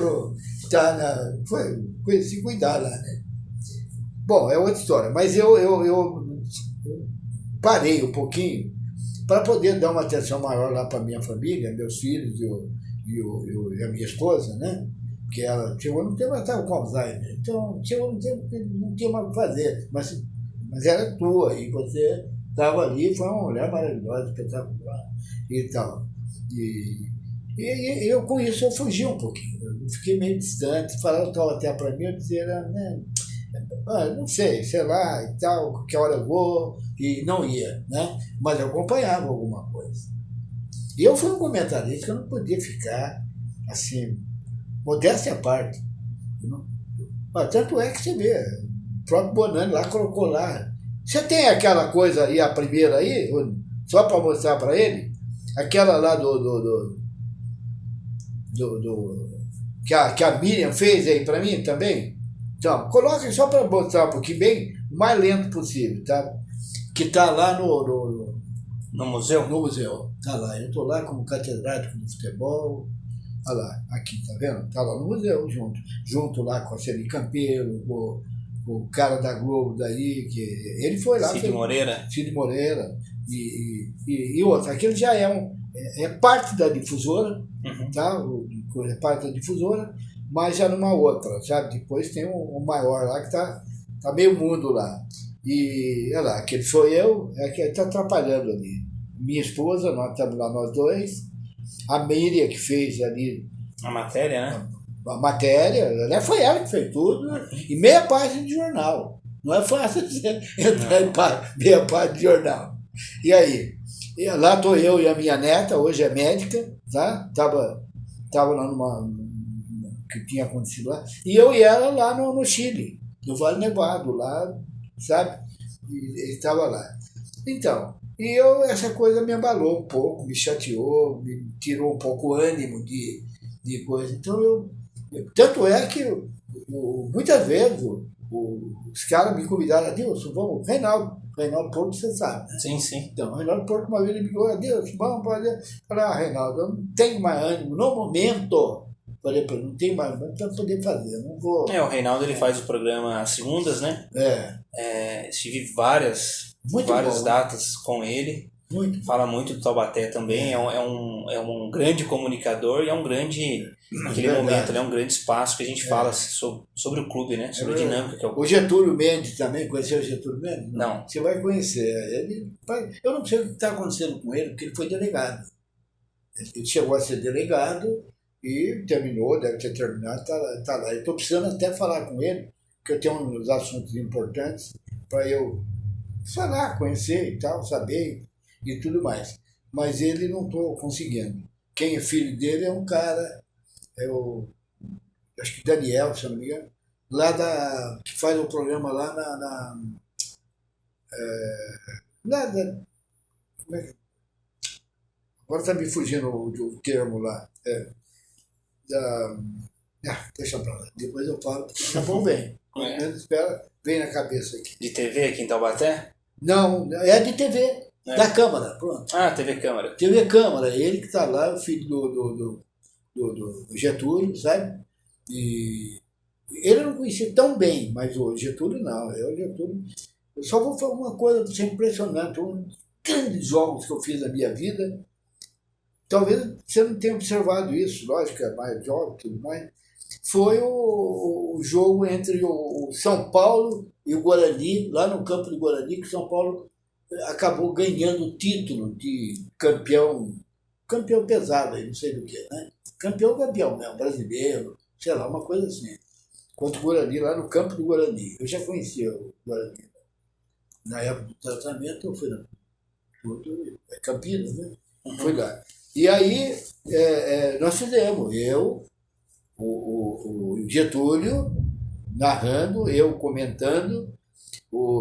foi se cuidar lá, né? Bom, é outra história, mas eu parei um pouquinho para poder dar uma atenção maior lá para minha família, meus filhos e a minha esposa, né? Que ela chegou no tempo, ela estava com Alzheimer. Então, chegou no tempo que não tinha mais o que fazer. Mas era tua, e você estava ali, foi uma mulher maravilhosa, espetacular e tal. E eu, com isso, eu fugi um pouquinho. Eu fiquei meio distante, falando até para mim, eu dizia, né? Não sei lá e tal, que hora eu vou, e não ia, né? Mas eu acompanhava alguma coisa. E eu fui um comentarista que eu não podia ficar assim, modéstia à parte. Tanto é que você vê, o próprio Bonani lá colocou lá. Você tem aquela coisa aí, a primeira aí, só para mostrar para ele, aquela lá que a Miriam fez aí para mim também. Então, coloca só para mostrar um pouquinho, bem o mais lento possível, tá? Que está lá no museu? No museu, tá lá. Eu estou lá como catedrático de futebol. Olha lá, aqui, tá vendo? Tá lá no museu, junto lá com a Celi Campeiro, o cara da Globo daí, que ele foi lá. Cid Moreira. E outro. Aquilo já é parte da difusora, tá? É parte da difusora, mas já numa outra, sabe? Depois tem um maior lá que tá meio mundo lá. E, olha lá, aquele sou eu, que está atrapalhando ali. Minha esposa, nós estamos lá nós dois. A Miriam que fez ali... A matéria, né? A matéria, foi ela que fez tudo. E meia página de jornal. Não é fácil entrar em meia página de jornal. E aí? Lá estou eu e a minha neta, hoje é médica, tá? Tava lá que tinha acontecido lá. E eu e ela lá no Chile, no Vale Nevado, lá, sabe? E ele estava lá. Então, essa coisa me abalou um pouco, me chateou, me tirou um pouco o ânimo de coisa. Então, tanto é que muitas vezes os caras me convidaram, Adilson, vamos, Reinaldo Porto, você sabe, né? Sim. Então, o Reinaldo Porto uma vez ele me falou, Adilson, vamos fazer. Falei, Reinaldo, eu não tenho mais ânimo, no momento. Falei para ele, não tem mais para poder fazer, não vou... O Reinaldo ele faz o programa às segundas, né? Estive várias datas com ele. Muito. Fala muito do Taubaté também, é um grande comunicador e é um grande, naquele momento, é um grande espaço que a gente fala sobre o clube, né? Sobre a dinâmica que é o clube. O Getúlio Mendes também, conheceu o Getúlio Mendes? Não. Você vai conhecer. Eu não sei o que está acontecendo com ele, porque ele foi delegado. Ele chegou a ser delegado e terminou, deve ter terminado, está lá. Eu estou precisando até falar com ele, porque eu tenho uns assuntos importantes para eu falar, conhecer e tal, saber e tudo mais. Mas ele não estou conseguindo. Quem é filho dele é um cara, acho que Daniel, se eu não me engano, que faz o programa lá como é que, agora está me fugindo o termo lá. Deixa pra lá. Depois eu falo. Tá bom, vem. Espera, vem na cabeça aqui. De TV aqui em Taubaté? Não, é de TV. Da Câmara, pronto. Ah, TV Câmara. TV Câmara, ele que está lá, o filho do Getúlio, sabe? E ele não conhecia tão bem, mas o Getúlio não. Eu só vou falar uma coisa impressionante. Um dos grandes jogos que eu fiz na minha vida, talvez você não tenha observado isso, lógico, é mais jovem, tudo mais, foi o jogo entre o São Paulo e o Guarani, lá no campo do Guarani, que o São Paulo acabou ganhando o título de campeão pesado, aí, não sei do que, né? Campeão mesmo, brasileiro, sei lá, uma coisa assim. Contra o Guarani, lá no campo do Guarani. Eu já conhecia o Guarani. Na época do tratamento, eu fui Campinas, né? Fui lá. E aí, nós fizemos, o Getúlio narrando, eu comentando,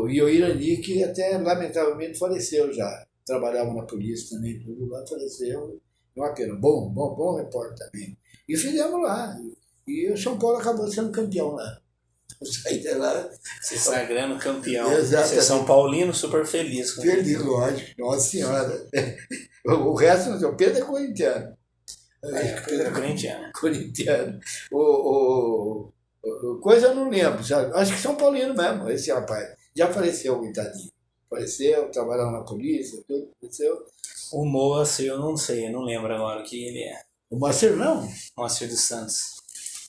e o Irani, que até lamentavelmente faleceu já. Trabalhava na polícia também, tudo lá, faleceu. Uma pena. Bom repórter também. E fizemos lá. E o São Paulo acabou sendo campeão lá. Eu saí de lá. Se sagrando campeão. Exatamente. Você é São Paulino, super feliz. Feliz, lógico. Nossa Senhora. O resto, não sei. O Pedro é corintiano. Pedro é corintiano. Corintiano. Coisa eu não lembro, sabe? Acho que São Paulino mesmo, esse rapaz. Já faleceu, coitadinho. Faleceu, trabalhava na polícia, tudo, faleceu. O Moacir, eu não sei, eu não lembro agora o que ele é. O Moacir não? Moacir dos Santos.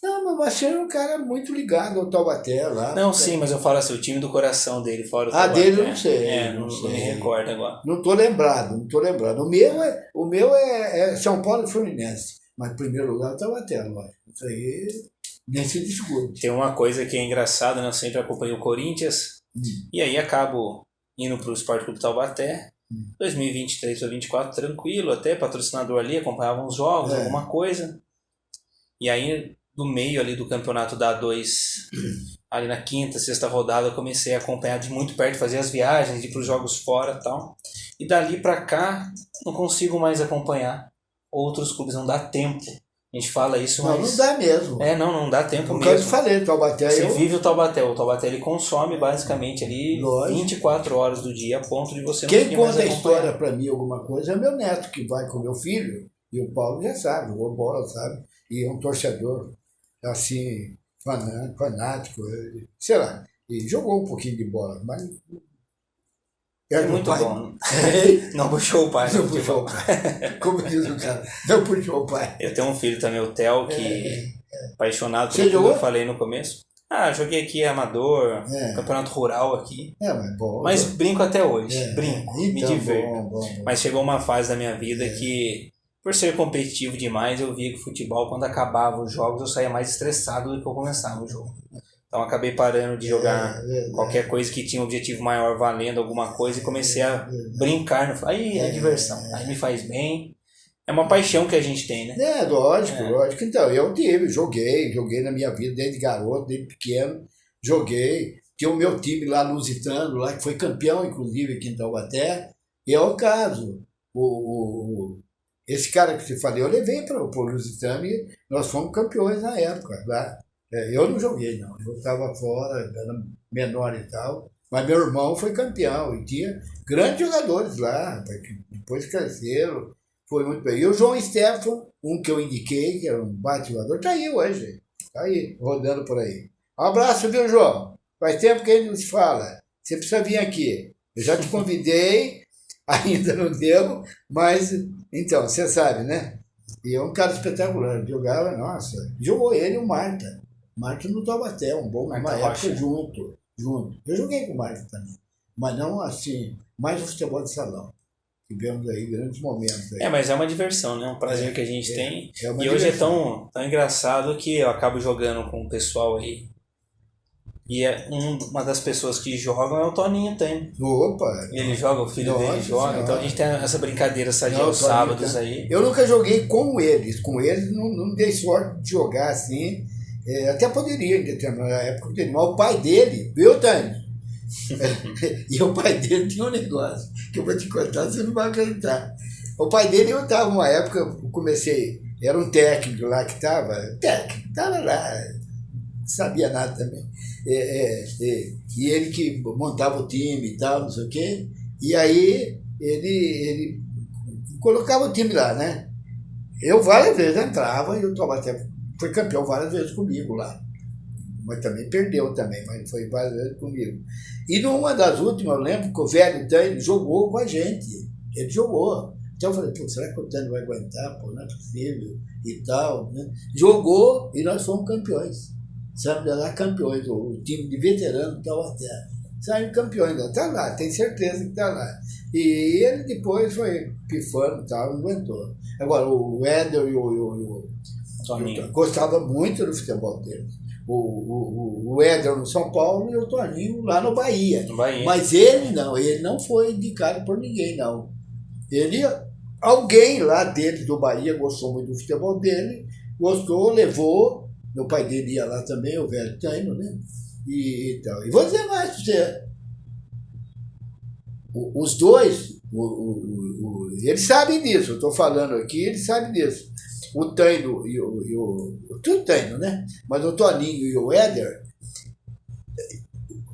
Não, mas o Moacir é um cara muito ligado ao Taubaté lá. Não, sim, mas eu falo assim, o time do coração dele, fora o Taubaté. Dele eu não sei. Não me recordo agora. Não tô lembrado. O meu é São Paulo e Fluminense. Mas em primeiro lugar é o Taubaté, lógico. Isso aí nem se discute. Tem uma coisa que é engraçada, né? Eu sempre acompanho o Corinthians, e aí acabo indo para o Sport Clube Taubaté. 2023 para 2024, tranquilo, até patrocinador ali, acompanhava uns jogos, alguma coisa. E aí, no meio ali do campeonato da A2, ali na quinta, sexta rodada, eu comecei a acompanhar de muito perto, fazer as viagens, ir para os jogos fora e tal. E dali para cá, não consigo mais acompanhar outros clubes, não dá tempo. A gente fala isso, mas... Não dá mesmo. Não dá tempo mesmo. Eu falei, Taubaté... Você vive o Taubaté. O Taubaté, ele consome basicamente ali 24 horas do dia, a ponto de você não conseguir mais acompanhar. Quem conta a história para mim, alguma coisa, é meu neto, que vai com meu filho, e o Paulo já sabe, jogou bola, sabe? E é um torcedor, assim, fanático, sei lá, e jogou um pouquinho de bola, mas... É muito bom. Não puxou o pai. Não puxou o pai. Como diz o cara, não puxou o pai. Eu tenho um filho também, o Theo, que apaixonado pelo que eu falei no começo. Joguei aqui amador, campeonato rural aqui. Mas bom. Mas brinco até hoje. Brinco, então, me divirto. Bom. Mas chegou uma fase da minha vida que, por ser competitivo demais, eu via que o futebol, quando acabava os jogos, eu saía mais estressado do que eu começava o jogo. Então acabei parando de jogar qualquer coisa que tinha um objetivo maior, valendo alguma coisa, e comecei a brincar. Aí é diversão, aí me faz bem. É uma paixão que a gente tem, né? Lógico. Então, eu joguei na minha vida, desde garoto, desde pequeno, joguei. Tinha o meu time lá, Lusitano, lá, que foi campeão, inclusive, aqui em Taubaté. E é o caso. Esse cara que você falei, eu levei para o Lusitano e nós fomos campeões na época, lá. Eu não joguei, não. Eu estava fora, era menor e tal. Mas meu irmão foi campeão e tinha grandes jogadores lá, que depois cresceram. Foi muito bem. E o João Stefan, um que eu indiquei, que era um baita jogador, está aí hoje. Está aí, rodando por aí. Um abraço, viu, João? Faz tempo que a gente não se fala. Você precisa vir aqui. Eu já te convidei ainda não devo, mas, então, você sabe, né? E é um cara espetacular, jogava, nossa, jogou ele e o Marta. Marta no Taubaté, uma época junto. Eu joguei com o Marta também, mas não assim, mais o futebol de salão. Tivemos aí grandes momentos. Aí. Mas é uma diversão, né? Um prazer que a gente tem. E hoje diversão. é tão engraçado que eu acabo jogando com o pessoal aí. E uma das pessoas que jogam é o Toninho tem. Opa! Ele joga, o filho dele joga. Senhora. Então a gente tem essa brincadeira sadia aos sábados aí. Eu nunca joguei com eles. Com eles não dei sorte de jogar assim. Até poderia em determinada época. Mas o pai dele, viu, Tânio? E o pai dele tinha um negócio que eu vou te contar, você não vai acreditar. O pai dele, eu estava numa época, eu comecei, era um técnico lá que estava lá, não sabia nada também. E ele que montava o time e tal, não sei o quê. E aí ele colocava o time lá, né? Eu várias vezes entrava e o Taubaté foi campeão várias vezes comigo lá. Mas também perdeu também, mas foi várias vezes comigo. E numa das últimas, eu lembro que o velho Tânio jogou com a gente. Ele jogou. Então eu falei, pô, será que o Tânio vai aguentar? Pô, não é possível e tal. Né? Jogou e nós fomos campeões. Sabe, lá campeões, o time de veterano estava até. Saíram campeões, está lá, tem certeza que está lá. E ele depois foi pifando e tal, não aguentou. Agora, o Éder e o Toninho gostavam muito do futebol dele. O Éder no São Paulo e o Toninho lá no Bahia. Mas ele não foi indicado por ninguém, não. Alguém lá dele do Bahia gostou muito do futebol dele, gostou, levou. Meu pai dele ia lá também, o velho Taino, né? E tal. E vou dizer mais para você. Os dois, eles sabem disso, eu estou falando aqui, eles sabem disso. O Taino tudo Taino, né? Mas o Toninho e o Éder,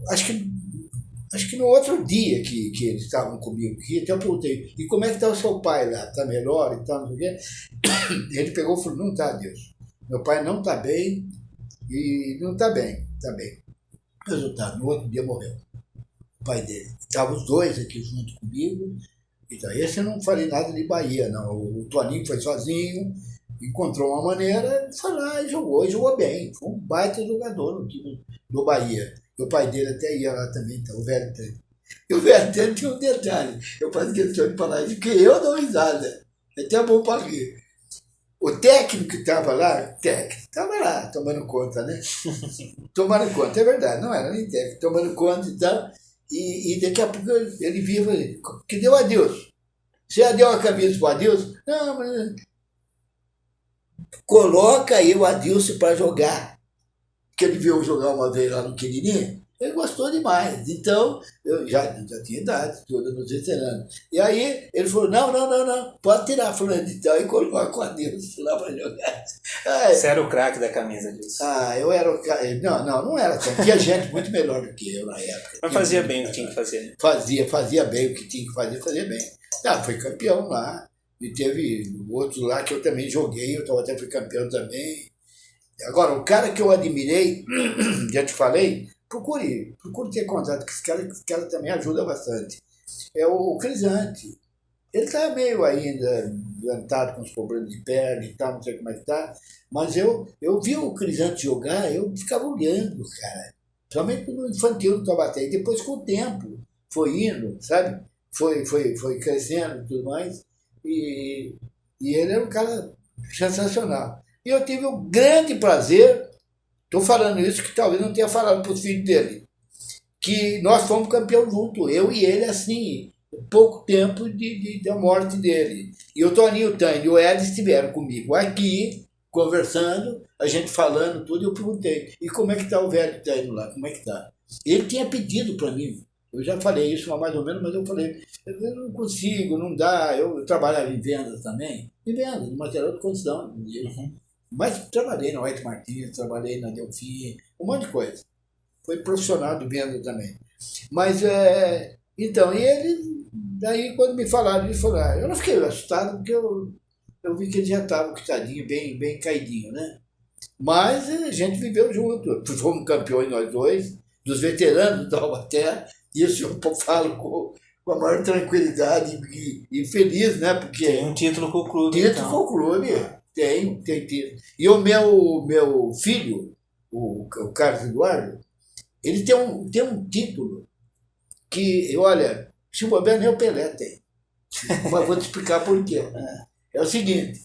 acho que no outro dia que eles estavam comigo aqui, até eu perguntei, e como é que está o seu pai lá? Está melhor e tal, não sei o quê? Ele pegou e falou, não está, Deus. Meu pai não está bem e não está bem, está bem. Resultado, no outro dia morreu. O pai dele. Estavam os dois aqui junto comigo. Então, esse eu não falei nada de Bahia, não. O Toninho foi sozinho, encontrou uma maneira, foi lá e jogou bem. Foi um baita jogador no time do Bahia. E o pai dele até ia lá também, então, o velho Tânio. E o velho Tânio tinha um detalhe. Eu faço questão de falar isso, porque eu dou risada. É até bom para rir. O técnico que estava lá, tomando conta, né? Tomando conta, é verdade, não era nem técnico, tomando conta e tal. E daqui a pouco ele via e falou, que deu adeus? Você já deu a camisa para o Adilson? Não, mas... Coloca aí o Adilson para jogar. Que ele viu jogar uma vez lá no Quiririm. Ele gostou demais. Então, eu já tinha idade toda nos veteranos. E aí, ele falou, não, pode tirar fulano de tal e colocar o Adilson lá para jogar. Você era o craque da camisa disso. Eu era o craque. Não era. Tinha gente muito melhor do que eu na época. Mas fazia bem o que tinha que fazer. Né? Fazia bem o que tinha que fazer, fazia bem. Foi campeão lá. E teve outro lá que eu também joguei, eu até fui campeão também. Agora, o cara que eu admirei, já te falei, procure ter contato com esse cara também ajuda bastante. É o Crisante. Ele está meio ainda doentado com os problemas de perna e tal, não sei como é que está. Mas eu vi o Crisante jogar, eu ficava olhando, cara. Somente no infantil do Taubaté. E depois, com o tempo, foi indo, sabe? Foi crescendo e tudo mais. E ele era um cara sensacional. E eu tive o grande prazer, estou falando isso que talvez não tenha falado para os filhos dele, que nós fomos campeão junto, eu e ele, assim, pouco tempo da morte dele. E o Toninho, o Tânio e o Ed estiveram comigo aqui, conversando, a gente falando tudo, eu perguntei, e como é que está o velho Tânio lá, como é que está? Ele tinha pedido para mim, eu já falei isso mais ou menos, mas eu falei, eu não consigo, não dá, eu trabalhava em vendas também, no material de construção, mas trabalhei na White Martins, trabalhei na Delphi, um monte de coisa. Foi profissional de venda também. Mas, então, e ele, daí quando me falaram, ele falou, eu não fiquei assustado, porque eu vi que ele já estava, coitadinho, bem caidinho, né? Mas a gente viveu junto, fomos campeões nós dois, dos veteranos do Taubaté, isso eu falo com a maior tranquilidade e feliz, né? Porque Tem um título com o clube. título então. com o clube, tem título. E o meu filho, o Carlos Eduardo, ele tem um título que, olha, se o bobear nem o Pelé tem. Mas vou te explicar por quê. É o seguinte,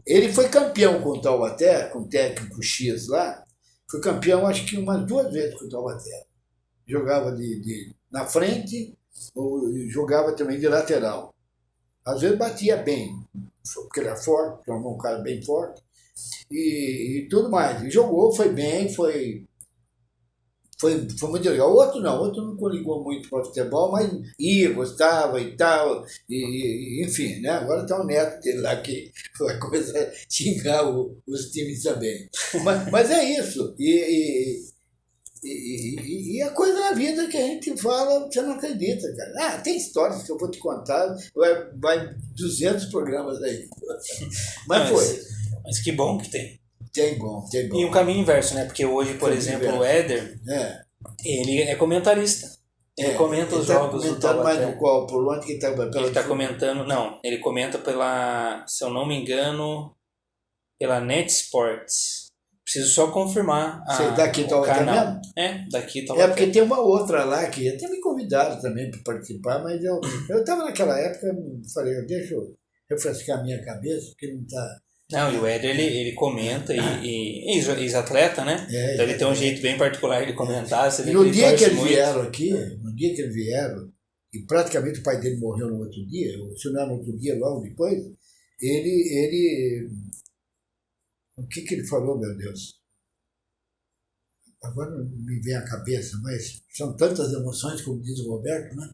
ele foi campeão com o Taubaté, com o técnico X lá, foi campeão acho que umas 2 vezes com o Taubaté. Jogava na frente, ou jogava também de lateral. Às vezes batia bem, porque era forte, tornou um cara bem forte, e tudo mais. E jogou, foi bem, foi muito legal. O outro não ligou muito para o futebol, mas ia, gostava e tal, enfim, né? Agora está o neto dele lá que vai começar a xingar os times também. Mas é isso. E a coisa da vida que a gente fala, você não acredita, cara. Tem histórias que eu vou te contar, vai 200 programas aí. Mas foi. Mas que bom que tem. Tem bom. E um caminho inverso, né? Porque hoje, por exemplo, o Éder, ele é comentarista. Ele comenta os jogos do Taubaté. Mais no qual? Por onde que ele está? Ele está comentando... Não, ele comenta pela... Se eu não me engano, pela Net Sports. Preciso só confirmar daqui o canal. Mesmo? Daqui Taubaté. Porque tem uma outra lá que até me convidaram também para participar, mas eu estava naquela época, falei, deixa eu refrescar a minha cabeça, porque não está... Não, e o Éder, ele comenta e ex-atleta, né? Então ele tem um jeito bem particular de comentar. E no dia que eles vieram aqui, e praticamente o pai dele morreu no outro dia, ou se não no outro dia, logo depois, ele o que ele falou, meu Deus? Agora não me vem à cabeça, mas são tantas emoções, como diz o Roberto, né?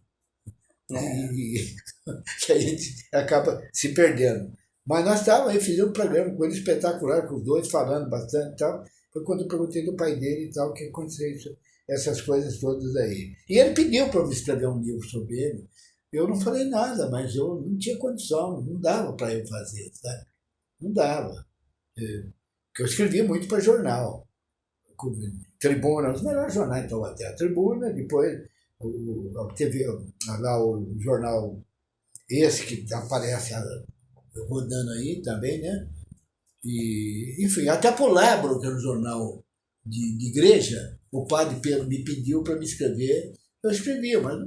Que a gente acaba se perdendo. Mas nós estávamos aí, fizemos um programa com ele espetacular, com os dois, falando bastante e tal. Foi quando eu perguntei do pai dele e tal, o que aconteceu essas coisas todas aí. E ele pediu para eu escrever um livro sobre ele. Eu não falei nada, mas eu não tinha condição, não dava para eu fazer, tá? Não dava. Porque eu escrevia muito para jornal. Tribuna, os melhores jornais de Taubaté. A Tribuna, depois teve lá o jornal, esse que aparece rodando aí também, né? E, enfim, até pro Labro, que era um jornal de igreja, o padre Pedro me pediu para me escrever. Eu escrevia, mas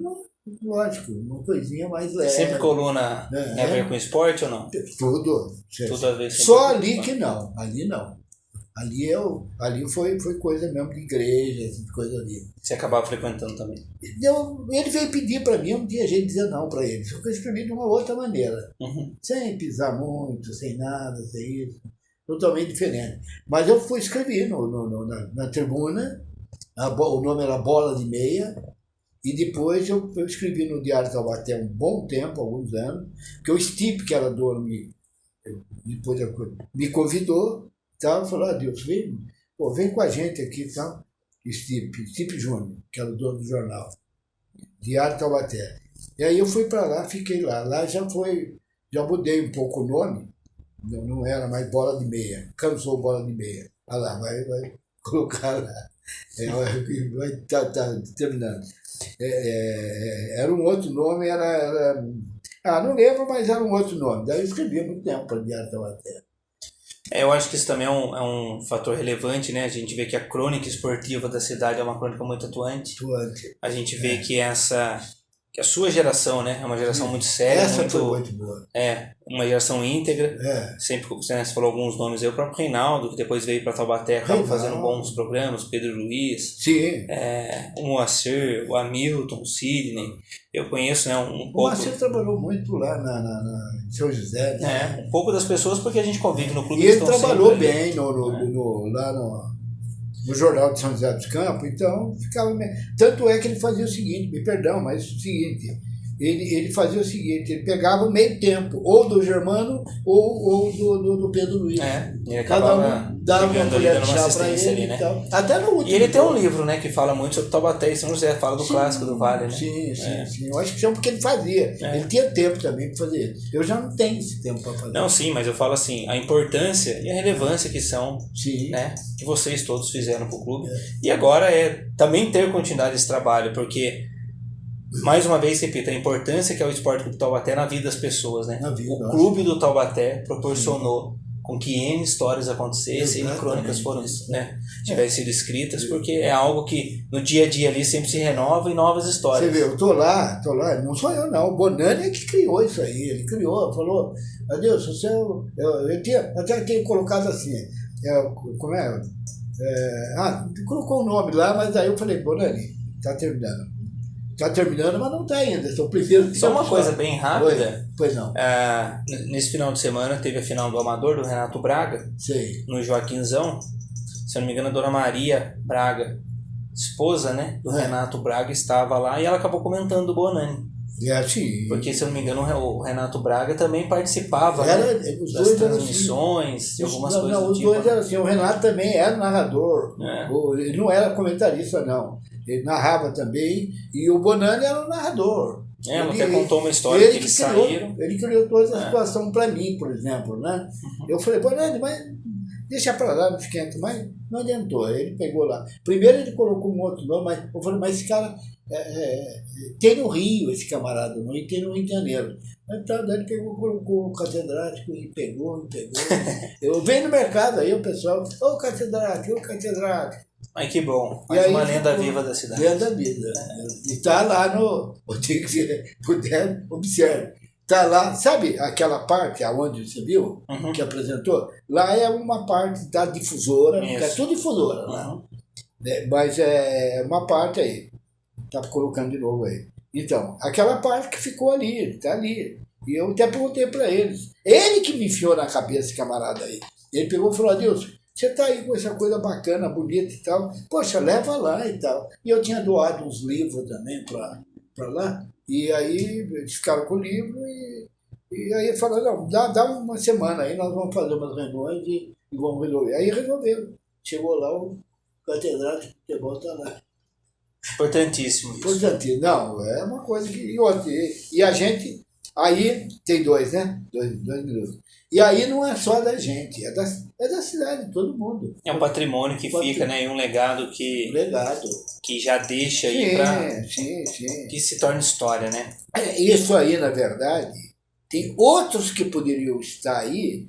lógico, uma coisinha mais leve. Sempre coluna a ver com esporte ou não? Tudo. Tudo a ver. Só ali que não, ali não. Ali foi coisa mesmo de igreja, essas coisas ali. Você acabava frequentando também? Ele veio pedir para mim, um dia a gente dizer não para ele. Só que eu escrevi de uma outra maneira. Sem pisar muito, sem nada, sem isso. Totalmente diferente. Mas eu escrevi na Tribuna, o nome era Bola de Meia, e depois eu escrevi no Diário Taubaté um bom tempo, alguns anos, porque o Stipe, que era dono, depois me convidou. Tal, falou, Deus, vem com a gente aqui e tal. Stipe Júnior, que era o dono do jornal, Diário Taubaté. E aí eu fui para lá, fiquei lá. Lá já mudei um pouco o nome, não era mais Bola de Meia, cansou Bola de Meia. Olha lá, vai colocar lá. Vai tá terminando. Era um outro nome, não lembro, mas era um outro nome. Daí eu escrevi há muito tempo para o Diário Taubaté. Eu acho que isso também é um fator relevante, né? A gente vê que a crônica esportiva da cidade é uma crônica muito atuante. A gente vê que a sua geração, né? É uma geração muito séria. Essa foi muito boa. Uma geração íntegra. Sempre, você falou alguns nomes aí, o próprio Reinaldo, que depois veio para Taubaté, acabou fazendo bons programas, Pedro Luiz. Sim. O Moacir, o Hamilton, o Sidney. Eu conheço, né, um pouco... O Moacir trabalhou muito lá em São José. Né? Um pouco das pessoas, porque a gente convive no clube. E ele trabalhou bem lá no Jornal de São José dos Campos, então ficava... Tanto é que ele fazia o seguinte, me perdão, mas o seguinte... Ele fazia o seguinte, ele pegava o meio tempo, ou do Germano ou do Pedro Luiz. Ele cada um dava uma colher de chá para ele ali, né? e tal. Até no último. E ele tem um livro, né, que fala muito sobre Taubaté e São José, fala do clássico do Vale, né? Sim. Eu acho que é porque ele fazia. Ele tinha tempo também para fazer isso. Eu já não tenho esse tempo para fazer. Não, sim, mas eu falo assim, a importância e a relevância que são, né, que vocês todos fizeram para o clube. E agora também ter continuidade desse trabalho, porque mais uma vez, repito, a importância que é o Esporte Clube Taubaté na vida das pessoas, né? Na vida, o clube do Taubaté proporcionou com que N histórias acontecessem, N crônicas foram, né, tivessem sido escritas, porque é algo que no dia a dia ali sempre se renova e novas histórias. Você vê, eu tô lá, não sou eu não, o Bonani é que criou isso aí, ele criou, falou, Adilson, eu até tenho colocado assim, como é? Colocou o nome lá, mas aí eu falei, Bonani, tá terminando, mas não tá ainda, sou o primeiro. Só uma coisa bem rápida. Pois não. Nesse final de semana teve a final do Amador, do Renato Braga. Sei. No Joaquinzão. Se eu não me engano, a Dona Maria Braga, esposa, né, do Renato Braga, estava lá e ela acabou comentando do Bonani. Sim. Porque, se eu não me engano, o Renato Braga também participava das transmissões e algumas coisas do tipo. Os dois eram assim, o Renato também era narrador. Ele não era comentarista, não. Ele narrava também, e o Bonani era o narrador. Ela até contou uma história que eles saíram. Ele criou toda a situação para mim, por exemplo, né? Eu falei, Bonani, mas deixa para lá, não esquenta, mas não adiantou. Ele pegou lá. Primeiro ele colocou um outro nome, mas eu falei, mas esse cara tem no Rio, esse camarada, no Rio, tem no Rio de Janeiro. Então, daí ele pegou, colocou o catedrático e pegou. Eu venho no mercado aí, o pessoal, ô catedrático. Ai, que bom. Mais uma lenda viva da cidade. Lenda viva. E está lá no... Se puder, observe. Está lá, sabe aquela parte aonde você viu, que apresentou? Lá é uma parte da difusora, é tudo difusora lá. Mas é uma parte aí. Está colocando de novo aí. Então, aquela parte que ficou ali, está ali. E eu até perguntei para eles. Ele que me enfiou na cabeça, esse camarada aí. Ele pegou e falou, Adilson, você está aí com essa coisa bacana, bonita e tal. Poxa, leva lá e tal. E eu tinha doado uns livros também para lá. E aí eles ficaram com o livro e aí falaram, não, dá uma semana aí, nós vamos fazer umas reuniões e vamos resolver. Aí resolveram. Chegou lá, o catedrático de futebol está lá. Importantíssimo isso. Importantíssimo. Não, é uma coisa que... E a gente... Aí tem dois, né? Dois minutos. E aí não é só da gente, é da cidade, de todo mundo. É um patrimônio que fica, né? E um legado que já deixa aí para que se torne história, né? Isso aí, na verdade, tem outros que poderiam estar aí.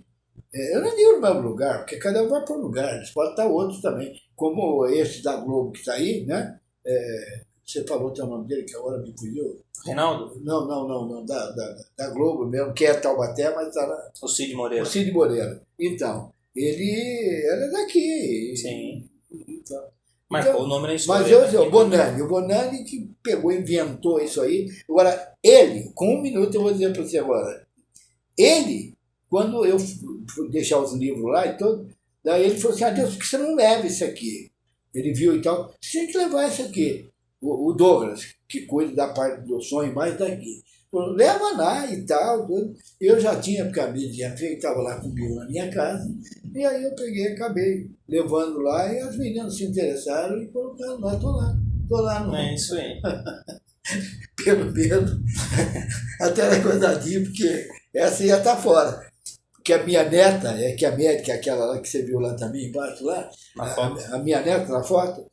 Eu não digo no mesmo lugar, porque cada um vai para um lugar, eles podem estar outros também. Como esse da Globo que está aí, né? Você falou o nome dele, que agora me fugiu. Reinaldo? Não, da Globo mesmo, que é Taubaté, mas está lá. O Cid Moreira. O Cid Moreira. Então, ele era daqui. Sim. Então, marcou o nome na história. Mas o Bonani que pegou, inventou isso aí. Agora, ele, com um minuto eu vou dizer para você agora, ele, quando eu fui deixar os livros lá e tudo, daí ele falou assim, Deus, por que você não leva isso aqui? Ele viu e tal, você tem que levar isso aqui. O Douglas, que cuida da parte do sonho mais daqui. Falou, leva lá e tal. Tudo. Eu já tinha, porque a minha filha estava lá comigo na minha casa, e aí eu peguei, acabei levando lá, e as meninas se interessaram e colocaram lá, tô lá no... É isso aí. Pelo menos, até era coisadinho, porque essa ia estar fora. Porque a minha neta, que a médica, aquela lá que você viu lá também embaixo, lá, a minha neta na foto,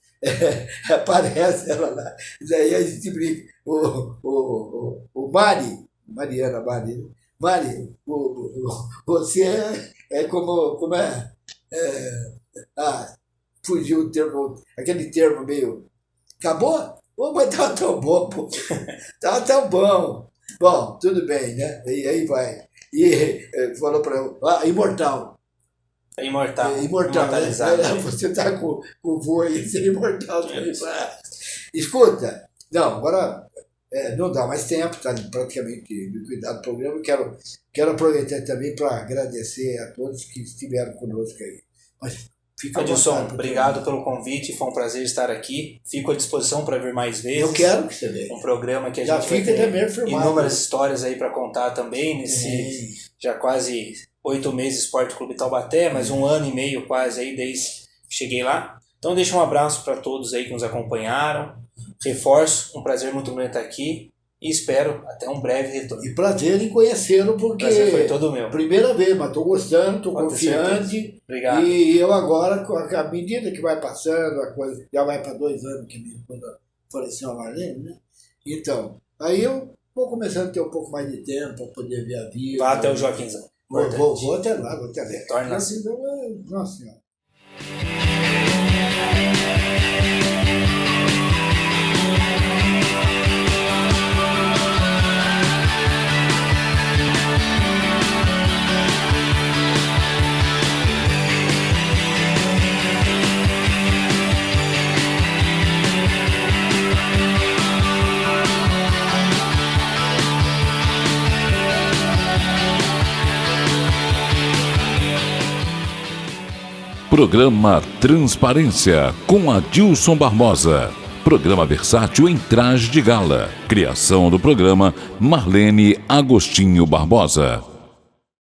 aparece ela lá. Daí a gente brinca. O Mariana, você é como é? Fugiu o termo, aquele termo meio. Acabou? Mas estava tão bom, pô. Estava tão bom. Bom, tudo bem, né? E aí vai. E falou para eu, imortal. Imortal. Imortalizado. Você está com o voo aí, você é imortal. Escuta, não, agora não dá mais tempo, está praticamente liquidado o programa. Quero aproveitar também para agradecer a todos que estiveram conosco aí. Mas fica Adilson, obrigado pelo convite, foi um prazer estar aqui. Fico à disposição para vir mais vezes. Eu quero que você venha. Um programa que a já gente fica vai ter também firmado, inúmeras histórias aí para contar também, nesse já quase 8 meses Esporte Clube Taubaté, mas 1 ano e meio quase aí desde que cheguei lá. Então deixa um abraço para todos aí que nos acompanharam. Reforço, um prazer muito grande estar aqui e espero até um breve retorno. E prazer em conhecê-lo, porque prazer foi todo meu. Primeira vez, mas estou gostando, estou confiante. Obrigado. E eu agora, à medida que vai passando, a coisa já vai para 2 anos que minha esposa faleceu, a Marlene, né? Então, aí eu vou começando a ter um pouco mais de tempo para poder ver a vida. Vá até o Joaquinzão. Vou até lá, vou até lá. Torna-se. Nossa Senhora. Programa Transparência com Adilson Barbosa. Programa versátil em traje de gala. Criação do programa Marlene Agostinho Barbosa.